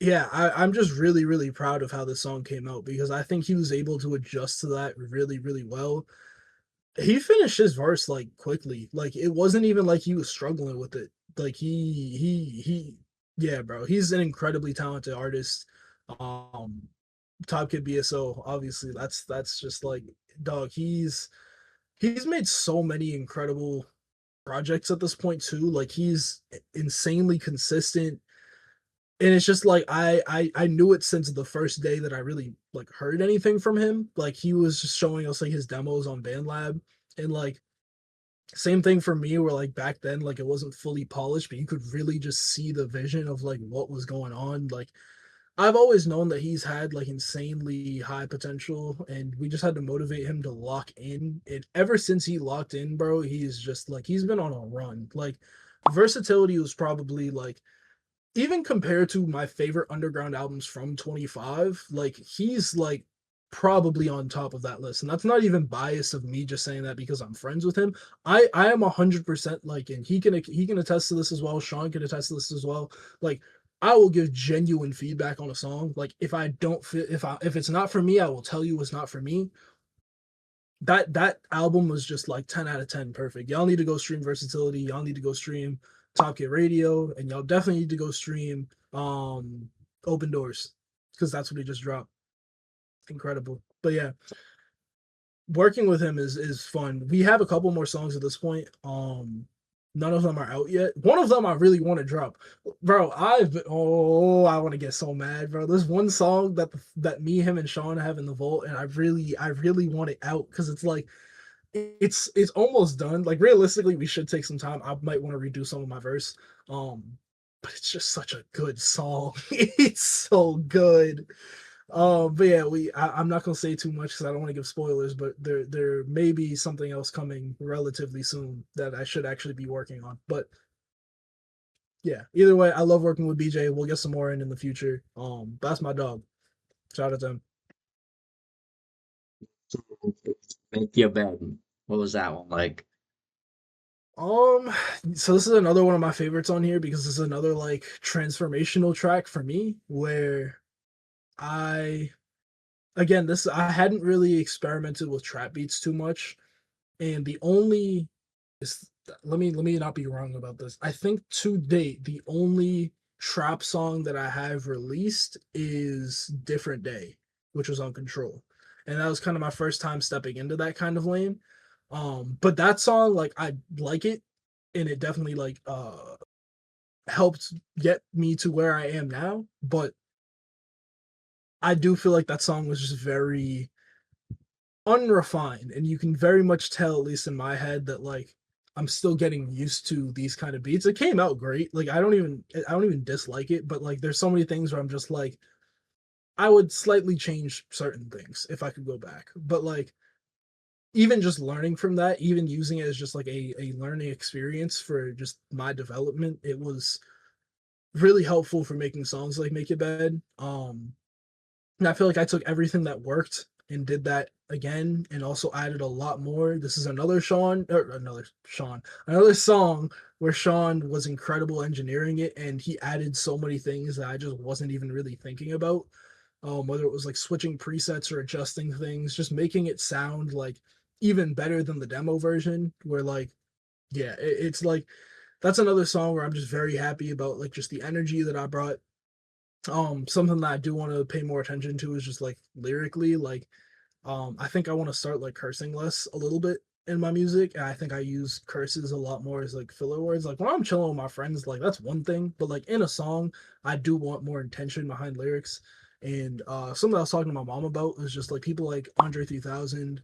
yeah, I'm just really, really proud of how this song came out because I think he was able to adjust to that really, really well. He finished his verse like quickly. Like it wasn't even like he was struggling with it. Like he yeah, bro. He's an incredibly talented artist. Um Top Kid BSO, obviously that's just like dog, he's made so many incredible projects at this point too. Like he's insanely consistent. And it's just like I knew it since the first day that I really like heard anything from him. Like he was just showing us like his demos on BandLab and like same thing for me where like back then like it wasn't fully polished but you could really just see the vision of like what was going on. Like I've always known that he's had like insanely high potential and we just had to motivate him to lock in. And ever since he locked in, bro, he's just like he's been on a run. Like versatility was probably like even compared to my favorite underground albums from 25, like he's like probably on top of that list. And that's not even bias of me just saying that because I'm friends with him. I am 100% like, and he can attest to this as well. Sean can attest to this as well. Like I will give genuine feedback on a song. Like if I don't fit, if it's not for me, I will tell you it's not for me. That album was just like 10 out of 10 perfect. Y'all need to go stream Versatility. Y'all need to go stream Top Kid Radio, and y'all definitely need to go stream Open Doors because that's what he just dropped. Incredible. But yeah, working with him is fun. We have a couple more songs at this point. None of them are out yet. One of them I really want to drop. Bro, I want to get so mad, bro. There's one song that me, him, and Sean have in the vault, and I really want it out because it's like it's almost done. Like realistically, we should take some time. I might want to redo some of my verse. Um, but it's just such a good song. It's so good. But yeah, I'm not gonna say too much because I don't want to give spoilers. But there may be something else coming relatively soon that I should actually be working on. But yeah, either way, I love working with BJ. We'll get some more in the future. That's my dog. Shout out to him. Make your bed. What was that one like? Um, so this is another one of my favorites on here because this is another like transformational track for me where I again this I hadn't really experimented with trap beats too much, and the only is let me not be wrong about this. I think to date the only trap song that I have released is Different Day, which was on Control. And that was kind of my first time stepping into that kind of lane. But that song, like I like it, and it definitely like helped get me to where I am now. But I do feel like that song was just very unrefined, and you can very much tell, at least in my head, that like I'm still getting used to these kind of beats. It came out great. Like I don't even dislike it, but like there's so many things where I'm just like I would slightly change certain things if I could go back. But like even just learning from that, even using it as just like a learning experience for just my development, it was really helpful for making songs like Make It Bed. And I feel like I took everything that worked and did that again and also added a lot more. This is another song where Sean was incredible engineering it, and he added so many things that I just wasn't even really thinking about. Whether it was like switching presets or adjusting things, just making it sound like even better than the demo version, where like, yeah, it's like that's another song where I'm just very happy about like just the energy that I brought. Something that I do want to pay more attention to is just like lyrically, like I think I want to start like cursing less a little bit in my music. And I think I use curses a lot more as like filler words. Like when I'm chilling with my friends, like that's one thing, but like in a song, I do want more intention behind lyrics. And something I was talking to my mom about is just like people like Andre 3000,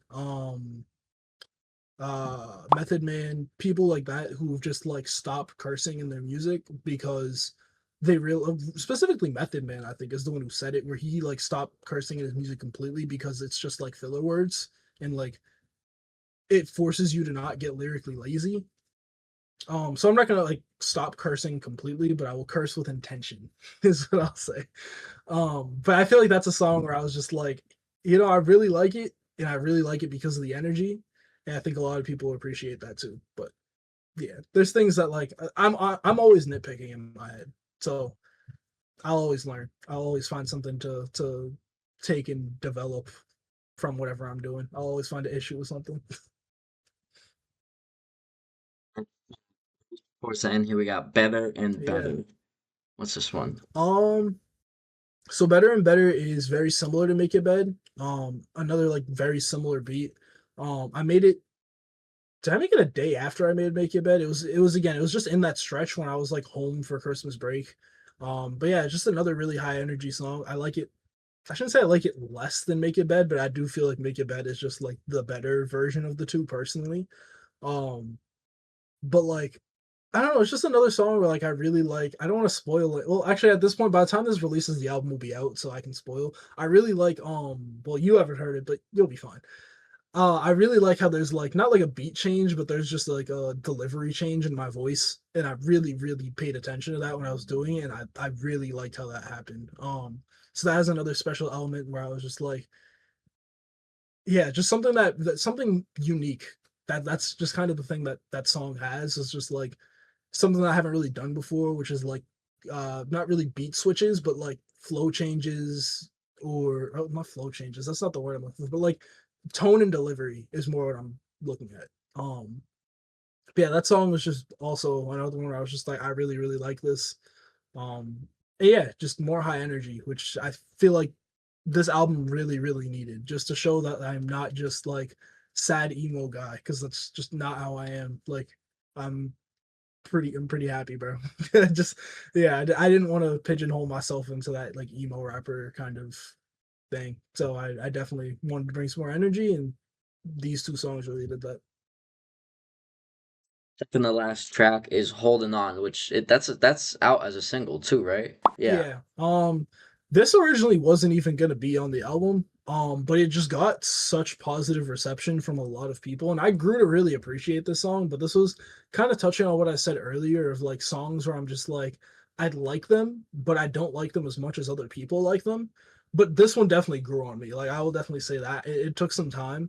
Method Man, people like that who've just like stopped cursing in their music because they real specifically Method Man, I think, is the one who said it, where he like stopped cursing in his music completely because it's just like filler words, and like it forces you to not get lyrically lazy. So I'm not gonna like stop cursing completely, but I will curse with intention, is what I'll say. But I feel like that's a song where I was just like, I really like it, and I really like it because of the energy, and I think a lot of people appreciate that too. But yeah, there's things that like I'm always nitpicking in my head, so I'll always learn. I'll always find something to take and develop from whatever I'm doing. I'll always find an issue with something. Towards the end here, we got better and Yeah. better. What's this one? Um. So better and better is very similar to Make It Bed. Another like very similar beat. I made it. Did I make it a day after I made Make It Bed? It was again. It was just in that stretch when I was like home for Christmas break. But yeah, just another really high energy song. I like it. I shouldn't say I like it less than Make It Bed, but I do feel like Make It Bed is just like the better version of the two personally. Um, but like I don't know, it's just another song where like I really like. I don't want to spoil it. Well, actually, at this point, by the time this releases, the album will be out, so I can spoil. I really like. Well, you haven't heard it, but you'll be fine. I really like how there's like not like a beat change, but there's just like a delivery change in my voice, and I really, really paid attention to that when I was doing it, and I really liked how that happened. So that has another special element where I was just like, yeah, just something that something unique. That's just kind of the thing that that song has is just like something that I haven't really done before, which is like not really beat switches, but like flow changes or not flow changes. That's not the word I'm looking for, but like tone and delivery is more what I'm looking at. But yeah, that song was just also another one where I was just like, I really, really like this. And yeah, just more high energy, which I feel like this album really, really needed, just to show that I'm not just like sad emo guy, because that's just not how I am. Like I'm I'm pretty happy, bro. Just yeah, I didn't want to pigeonhole myself into that like emo rapper kind of thing. So I definitely wanted to bring some more energy, and these two songs really did that. Second to last track is "Holding On," which that's out as a single too, right? Yeah. Yeah. This originally wasn't even going to be on the album, but it just got such positive reception from a lot of people, and I grew to really appreciate this song. But this was kind of touching on what I said earlier of like songs where I'm just like, I'd like them, but I don't like them as much as other people like them. But this one definitely grew on me. Like I will definitely say that it took some time.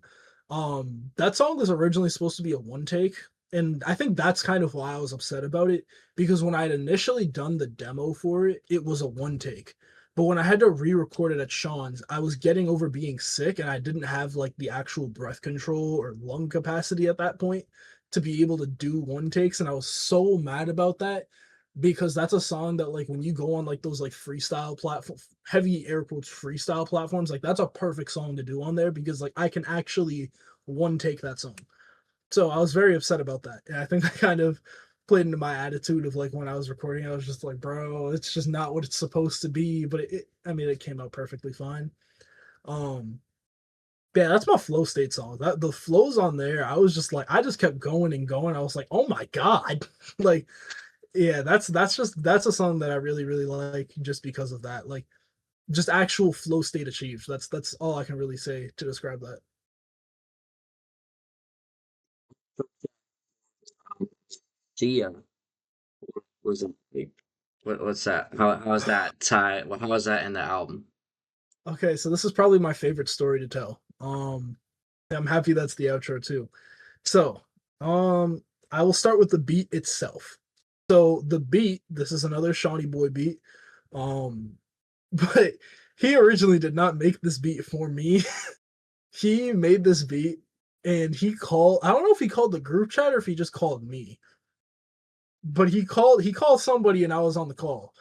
That song was originally supposed to be a one take, and I think that's kind of why I was upset about it because when I had initially done the demo for it, it was a one take, but when I had to re-record it at Sean's, I was getting over being sick and I didn't have like the actual breath control or lung capacity at that point to be able to do one takes. And I was so mad about that because that's a song that like when you go on like those like freestyle platform heavy air quotes freestyle platforms, like that's a perfect song to do on there because like I can actually one take that song. So I was very upset about that. And I think that kind of played into my attitude of like when I was recording, I was just like, bro, it's just not what it's supposed to be. But I mean, it came out perfectly fine. Um, yeah, that's my flow state song. That the flows on there, I was just like, I just kept going and going. I was like, oh my god, like, yeah, that's a song that I really really like just because of that. Like, just actual flow state achieved. That's all I can really say to describe that. Gia was a big. What's that? How's that tie? How was that in the album? Okay, so this is probably my favorite story to tell. I'm happy that's the outro too. So, I will start with the beat itself. So the beat, this is another Shawnee Boy beat. Um, but he originally did not make this beat for me. He made this beat and I don't know if he called the group chat or if he just called me, but he called somebody and I was on the call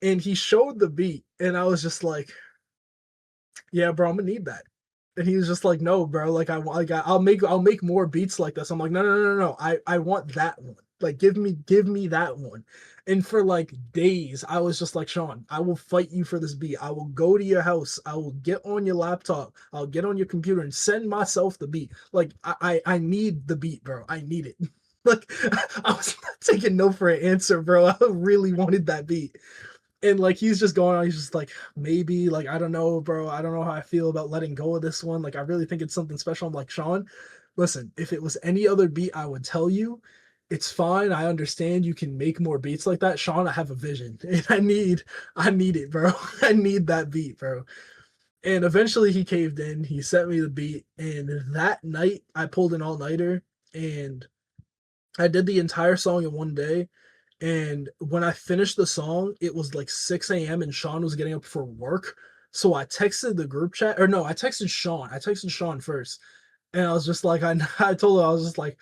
and he showed the beat and I was just like, yeah, bro, I'm gonna need that. And he was just like, no, bro, like I'll make more beats like this. I'm like, no. I want that one. Like give me that one. And for like days, I was just like, Sean, I will fight you for this beat. I will go to your house. I will get on your laptop. I'll get on your computer and send myself the beat. Like I need the beat, bro. I need it. Like I was not taking no for an answer, bro. I really wanted that beat. And like he's just going on, he's just like, maybe, like, I don't know, bro. I don't know how I feel about letting go of this one. Like, I really think it's something special. I'm like, Sean, listen, if it was any other beat, I would tell you. It's fine. I understand you can make more beats like that. Sean, I have a vision. And I need it, bro. I need that beat, bro. And eventually he caved in. He sent me the beat. And that night I pulled an all-nighter and I did the entire song in one day. And when I finished the song, it was like 6 a.m. and Sean was getting up for work. So I texted the group chat, or no, I texted Sean. I texted Sean first. And I was just like, I told him, I was just like,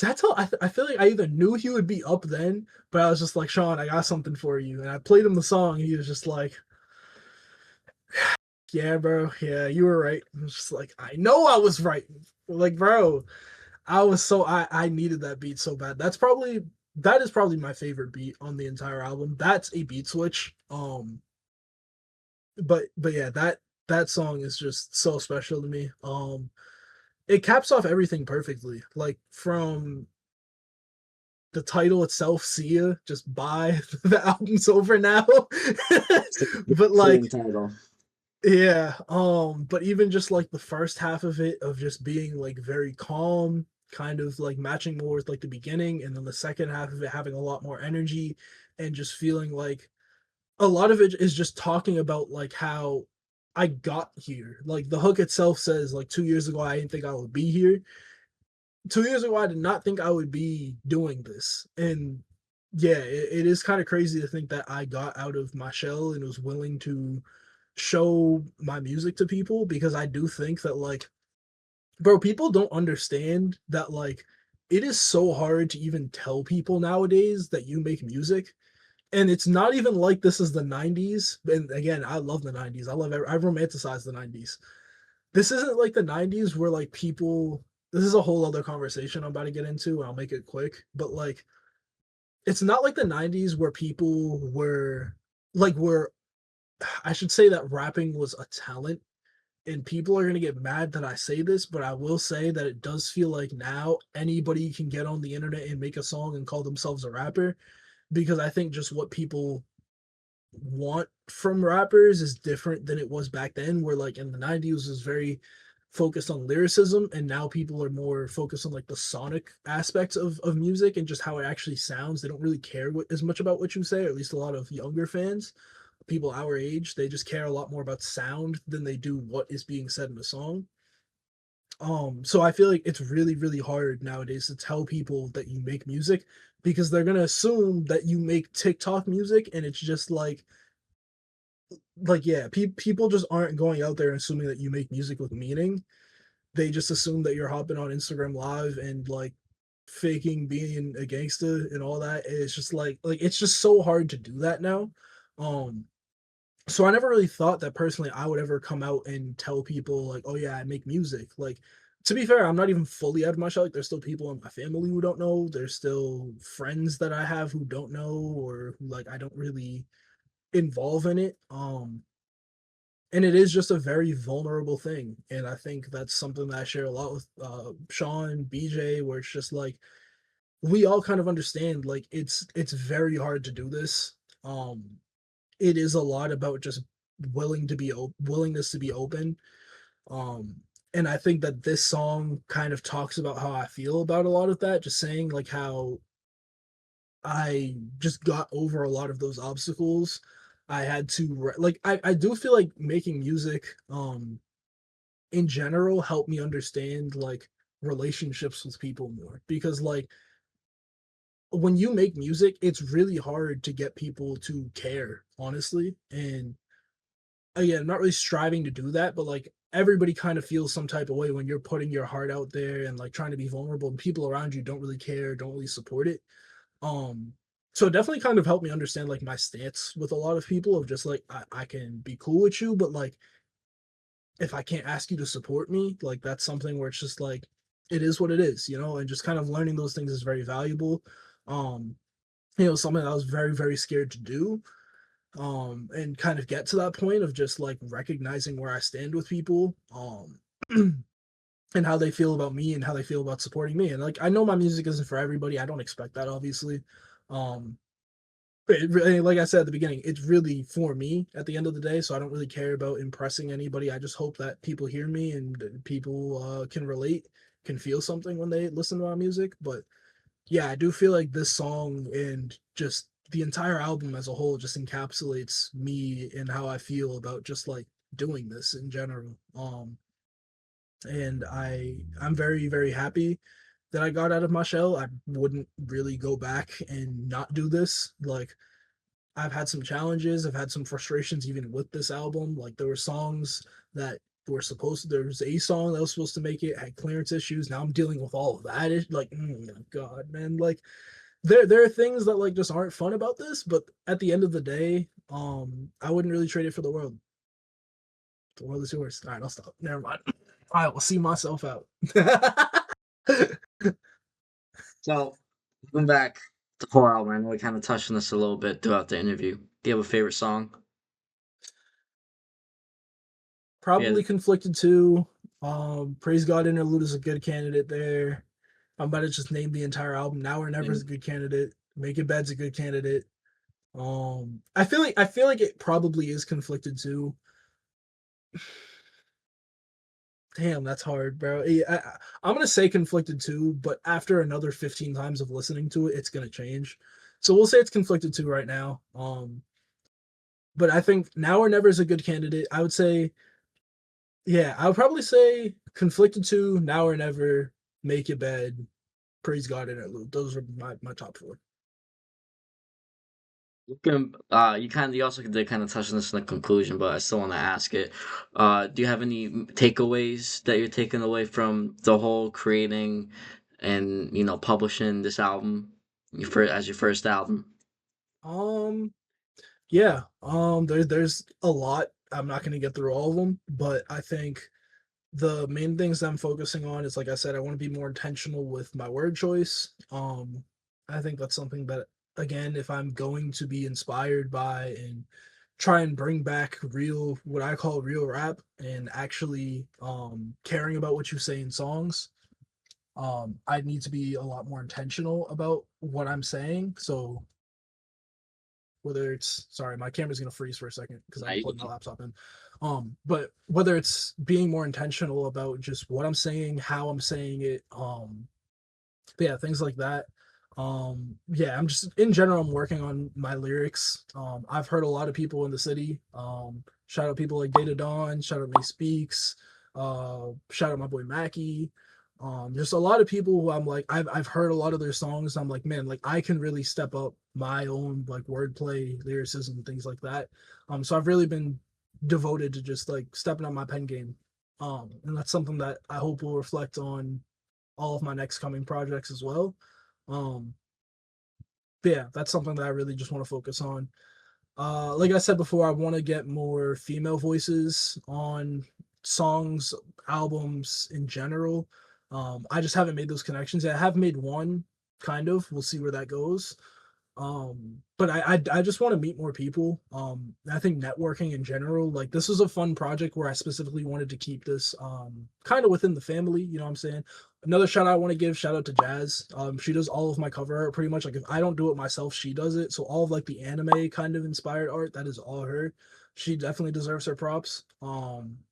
that's all. I feel like I either knew he would be up then, but I was just like, Sean, I got something for you. And I played him the song. And he was just like, yeah, bro. Yeah, you were right. I was just like, I know I was right. Like, bro, I needed that beat so bad. That is probably my favorite beat on the entire album. That's a beat switch. But yeah, that song is just so special to me. It caps off everything perfectly. Like from the title itself, "See Ya," just bye. The album's over now. But Fitting like, title. yeah, but even just like the first half of it of just being like very calm, kind of like matching more with like the beginning, and then the second half of it having a lot more energy and just feeling like a lot of it is just talking about like how I got here. Like the hook itself says like 2 years ago I didn't think I would be here. 2 years ago I did not think I would be doing this. And yeah, it is kind of crazy to think that I got out of my shell and was willing to show my music to people because I do think that like bro, people don't understand that like it is so hard to even tell people nowadays that you make music. And it's not even like this is the 90s. And again, I love the 90s. I romanticize the 90s. This isn't like the 90s where like people this is a whole other conversation I'm about to get into and I'll make it quick, but like it's not like the 90s where people were I should say that rapping was a talent, and people are going to get mad that I say this, but I will say that it does feel like now anybody can get on the internet and make a song and call themselves a rapper because I think just what people want from rappers is different than it was back then, where like in the 90s was very focused on lyricism, and now people are more focused on like the sonic aspects of music and just how it actually sounds. They don't really care as much about what you say, or at least a lot of younger fans, people our age, they just care a lot more about sound than they do what is being said in a song. So I feel like it's really, really hard nowadays to tell people that you make music, because they're gonna assume that you make TikTok music, and it's just like yeah, people just aren't going out there assuming that you make music with meaning. They just assume that you're hopping on Instagram live and like faking being a gangster and all that. It's just like it's just so hard to do that now. Um so I never really thought that personally I would ever come out and tell people like, oh yeah, I make music. Like, to be fair, I'm not even fully out of my shell. Like, there's still people in my family who don't know. There's still friends that I have who don't know, or who like I don't really involve in it. And it is just a very vulnerable thing. And I think that's something that I share a lot with Sean, BJ, where it's just like we all kind of understand like it's very hard to do this. Um, it is a lot about just willingness to be open. Um, and I think that this song kind of talks about how I feel about a lot of that, just saying like how I just got over a lot of those obstacles. I had to like I do feel like making music in general helped me understand like relationships with people more, because like when you make music it's really hard to get people to care honestly. And again, I'm not really striving to do that, but like everybody kind of feels some type of way when you're putting your heart out there and like trying to be vulnerable, and people around you don't really care, don't really support it. um so it definitely kind of helped me understand like my stance with a lot of people of just like I can be cool with you, but like if I can't ask you to support me, like that's something where it's just like it is what it is, and just kind of learning those things is very valuable. um Something I was very, very scared to do, and kind of get to that point of just like recognizing where I stand with people, and how they feel about me and how they feel about supporting me. And like I know my music isn't for everybody, I don't expect that obviously. um it really, like I said at the beginning, it's really for me at the end of the day, so I don't really care about impressing anybody. I just hope that people hear me and people can relate, can feel something when they listen to my music. But yeah, I do feel like this song and just the entire album as a whole just encapsulates me and how I feel about just like doing this in general. And I'm very, very happy that I got out of my shell. I wouldn't really go back and not do this. Like, I've had some challenges, I've had some frustrations even with this album. Like, there were songs that were supposed to, there was a song that was supposed to make it, had clearance issues. Now I'm dealing with all of that. It's like, oh my god, man. Like, there are things that like just aren't fun about this, but at the end of the day, I wouldn't really trade it for the world. The world is yours. All right, I'll stop. Never mind. I will see myself out. So, going back to the whole album, I know we kind of touched on this a little bit throughout the interview. Do you have a favorite song? Yeah, Probably conflicted too. Praise God Interlude is a good candidate there. I'm about to just name the entire album. Now or Never is and a good candidate. Make It Bed's a good candidate. I feel like it probably is conflicted too. Damn, that's hard, bro. I'm gonna say conflicted too, but after another 15 times of listening to it, it's gonna change. So we'll say it's conflicted too right now. But I think Now or Never is a good candidate. I would say, yeah, I would probably say conflicted too, Now or Never, Make It Bed, Praise God Interlude. Those are my top four. you also did kind of touch on this in the conclusion, but I still want to ask it. Do you have any takeaways that you're taking away from the whole creating and publishing this album as your first album? Um, yeah. There's a lot. I'm not gonna get through all of them, but I think the main things I'm focusing on is, like I said, I want to be more intentional with my word choice. I think that's something that, again, if I'm going to be inspired by and try and bring back real, what I call real rap, and actually caring about what you say in songs, I need to be a lot more intentional about what I'm saying. So whether it's sorry, my camera's gonna freeze for a second because I Now you plugged my can. laptop in. But whether it's being more intentional about just what I'm saying, how I'm saying it, yeah, things like that. Yeah, I'm just in general, I'm working on my lyrics. I've heard a lot of people in the city. Shout out people like Data Dawn, shout out May Speaks, shout out my boy Mackie. There's a lot of people who I'm like, I've heard a lot of their songs. I'm like, man, like I can really step up my own like wordplay, lyricism, things like that. So I've really been devoted to just like stepping up my pen game. And that's something that I hope will reflect on all of my next coming projects as well. Um, but yeah, that's something that I really just want to focus on. Like I said before, I want to get more female voices on songs, albums in general. I just haven't made those connections yet. I have made one, kind of. We'll see where that goes. But I just want to meet more people. I think networking in general, like this is a fun project where I specifically wanted to keep this kind of within the family, you know what I'm saying? Another shout out I want to give shout out to Jazz. She does all of my cover art pretty much. Like if I don't do it myself, she does it. So all of like the anime kind of inspired art, that is all her. She definitely deserves her props.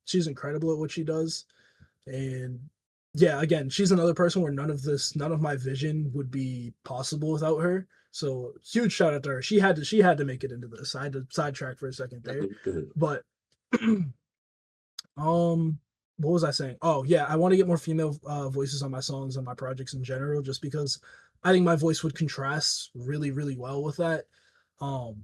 She's incredible at what she does. And yeah, again, she's another person where none of my vision would be possible without her. So huge shout out to her. She had to make it into this. I had to sidetrack for a second there, Good. but what was I saying? Oh yeah, I want to get more female voices on my songs and my projects in general, just because I think my voice would contrast really really well with that. Um,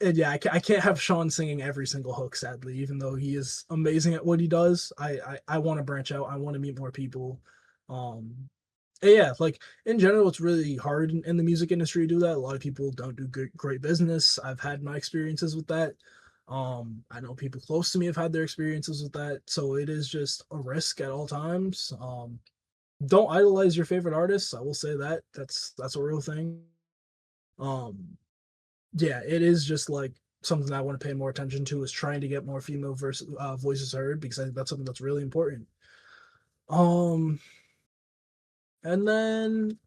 and yeah, I can't have Sean singing every single hook, sadly, even though he is amazing at what he does. I want to branch out. I want to meet more people. Um, and yeah, like in general, it's really hard in the music industry to do that. A lot of people don't do great business. I've had my experiences with that. I know people close to me have had their experiences with that. So it is just a risk at all times. Don't idolize your favorite artists. I will say that that's a real thing. Um, yeah, it is just like something I want to pay more attention to is trying to get more female voices heard because I think that's something that's really important. Um, and then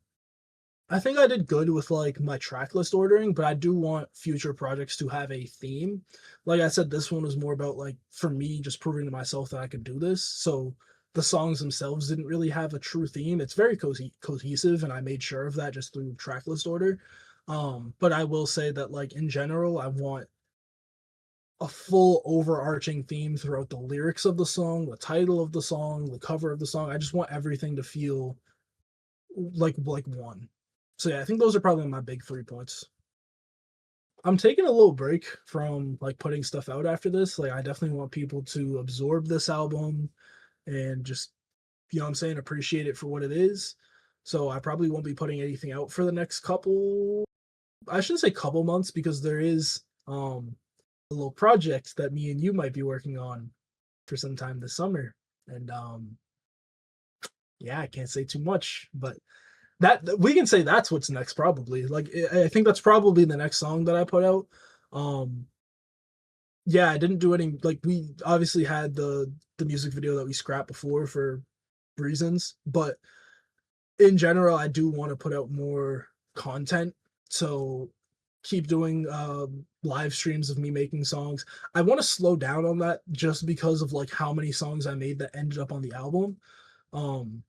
I think I did good with like my track list ordering, but I do want future projects to have a theme. Like I said, this one was more about like for me just proving to myself that I could do this. So the songs themselves didn't really have a true theme. It's very cohesive, and I made sure of that just through track list order. But I will say that like in general, I want a full overarching theme throughout the lyrics of the song, the title of the song, the cover of the song. I just want everything to feel like one. So yeah, I think those are probably my big 3 points. I'm taking a little break from like putting stuff out after this. Like I definitely want people to absorb this album and just you know what I'm saying, appreciate it for what it is. So I probably won't be putting anything out for the next couple I shouldn't say couple months because there is a little project that me and you might be working on for some time this summer. And yeah, I can't say too much, but that we can say that's what's next probably. Like I think that's probably the next song that I put out. Um yeah, I didn't do any like we obviously had the music video that we scrapped before for reasons, but in general I do want to put out more content. So keep doing live streams of me making songs. I want to slow down on that just because of like how many songs I made that ended up on the album. Um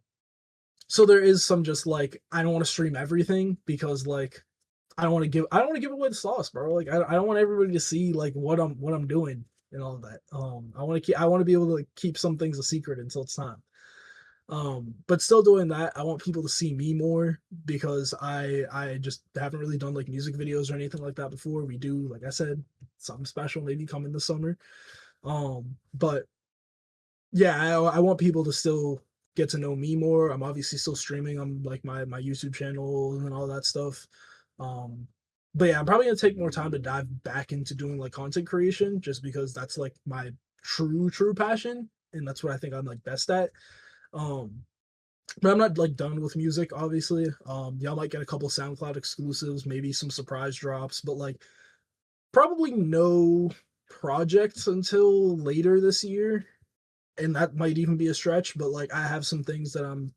so there is some just like I don't want to stream everything because like I don't want to give away the sauce, bro. Like I don't want everybody to see like what I'm doing and all of that. I want to be able to like keep some things a secret until it's time. But still doing that, I want people to see me more because I just haven't really done like music videos or anything like that before. We do, like I said, something special maybe coming this summer. But yeah, I want people to still get to know me more. I'm obviously still streaming on like my YouTube channel and all that stuff. Um, but yeah, I'm probably gonna take more time to dive back into doing like content creation just because that's like my true passion and that's what I think I'm like best at. Um, but I'm not like done with music, obviously. Y'all might get a couple SoundCloud exclusives, maybe some surprise drops, but like probably no projects until later this year. And that might even be a stretch, but like I have some things that I'm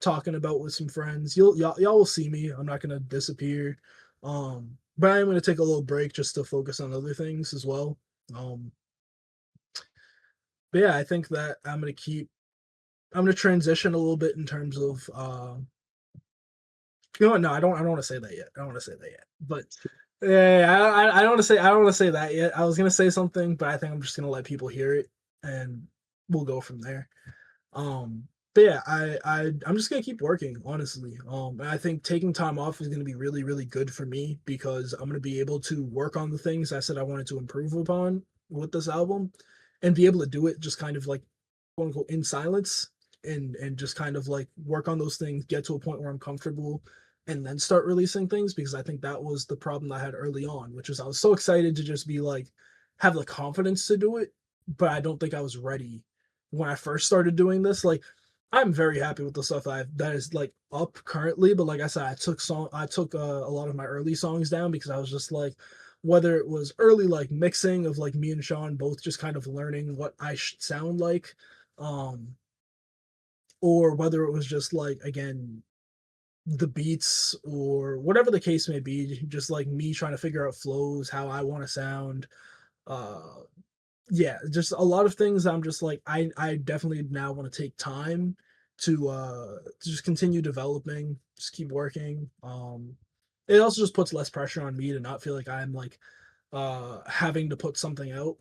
talking about with some friends. Y'all will see me. I'm not gonna disappear. but I'm going to take a little break just to focus on other things as well. Um, but yeah, I think that I'm going to transition a little bit in terms of you know what? No, I don't want to say that yet. I don't want to say that yet. But yeah, I don't want to say I don't want to say that yet. I was gonna say something, but I think I'm just gonna let people hear it, and we'll go from there. But yeah, I'm just gonna keep working, honestly. And I think taking time off is gonna be really, really good for me because I'm gonna be able to work on the things I said I wanted to improve upon with this album, and be able to do it just kind of like quote unquote in silence, and just kind of like work on those things, get to a point where I'm comfortable, and then start releasing things because I think that was the problem I had early on, which is I was so excited to just be like have the confidence to do it, but I don't think I was ready when I first started doing this. Like I'm very happy with the stuff that is like up currently, but like I said, I took a lot of my early songs down because I was just like whether it was early like mixing of like me and Sean both just kind of learning what I should sound like, um, or whether it was just like again the beats or whatever the case may be, just like me trying to figure out flows, how I want to sound. Uh, yeah, just a lot of things. I'm just like I definitely now want to take time to just continue developing, just keep working. It also just puts less pressure on me to not feel like I'm like having to put something out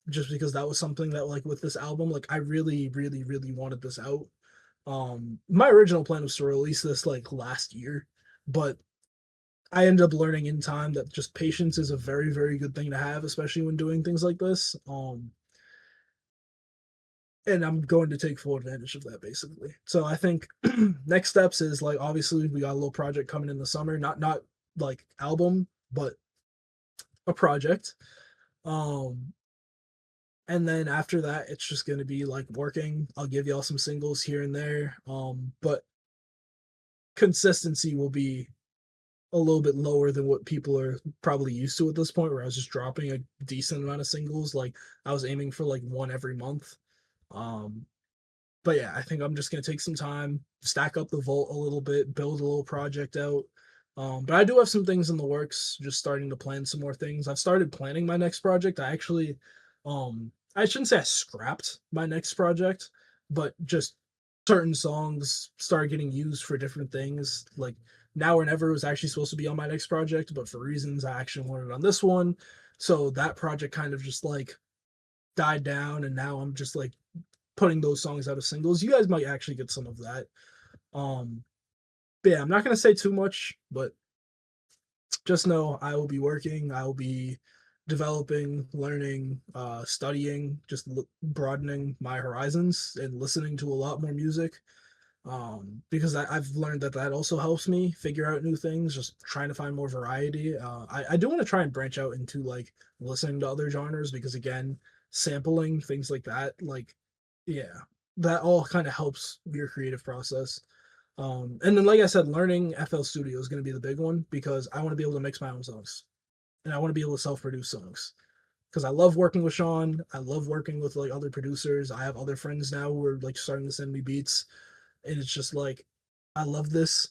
just because that was something that like with this album like I really really really wanted this out. My original plan was to release this like last year, but I ended up learning in time that just patience is a very, very good thing to have, especially when doing things like this. And I'm going to take full advantage of that basically. So I think next steps is like obviously we got a little project coming in the summer, not like album, but a project. Um, and then after that, it's just gonna be like working. I'll give y'all some singles here and there. But consistency will be a little bit lower than what people are probably used to at this point, where I was just dropping a decent amount of singles. Like I was aiming for like one every month. Um, but yeah, I think I'm just gonna take some time, stack up the vault a little bit, build a little project out. But I do have some things in the works, just starting to plan some more things. I've started planning my next project. I shouldn't say I scrapped my next project, but just certain songs started getting used for different things. Like Now or Never was actually supposed to be on my next project, but for reasons I actually wanted on this one. So that project kind of just like died down, and now I'm just like putting those songs out as singles. You guys might actually get some of that. Um, but yeah, I'm not gonna say too much, but just know I will be working. I will be developing, learning, studying, just broadening my horizons and listening to a lot more music. Because I've learned that that also helps me figure out new things. Just trying to find more variety. I do want to try and branch out into like listening to other genres because again, sampling things like that, like yeah, that all kind of helps your creative process. And then, like I said, learning FL Studio is going to be the big one because I want to be able to mix my own songs and I want to be able to self-produce songs because I love working with Sean. I love working with like other producers. I have other friends now who are like starting to send me beats, and it's just like I love this.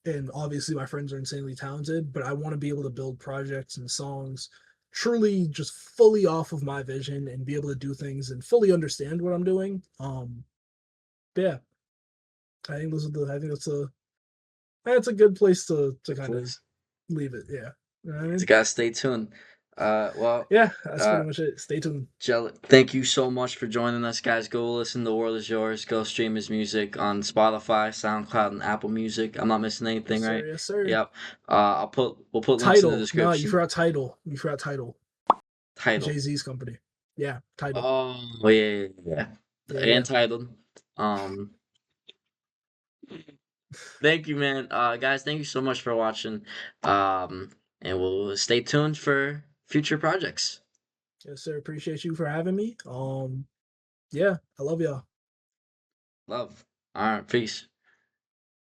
And obviously, my friends are insanely talented, but I want to be able to build projects and songs truly just fully off of my vision and be able to do things and fully understand what I'm doing. But yeah, I think that's a good place to kind of Please. leave it. Yeah. You know what I Just mean? gotta stay tuned. Well, Yeah, that's uh, pretty much it. Stay tuned. Thank you so much for joining us, guys. Go listen. The world is yours. Go stream his music on Spotify, SoundCloud, and Apple Music. I'm not missing Yes, anything, sir. right? Yes, sir. Yep. We'll put links in the Title. No, you description. forgot title. You forgot title. Title. Jay-Z's company. Yeah, title. Oh yeah. Yeah, And yeah. titled. Um, Thank you, man. Guys, thank you so much for watching. Um, and we'll stay tuned for future projects. Yes, sir. Appreciate you for having me. Yeah, I love y'all. Love. All right, peace.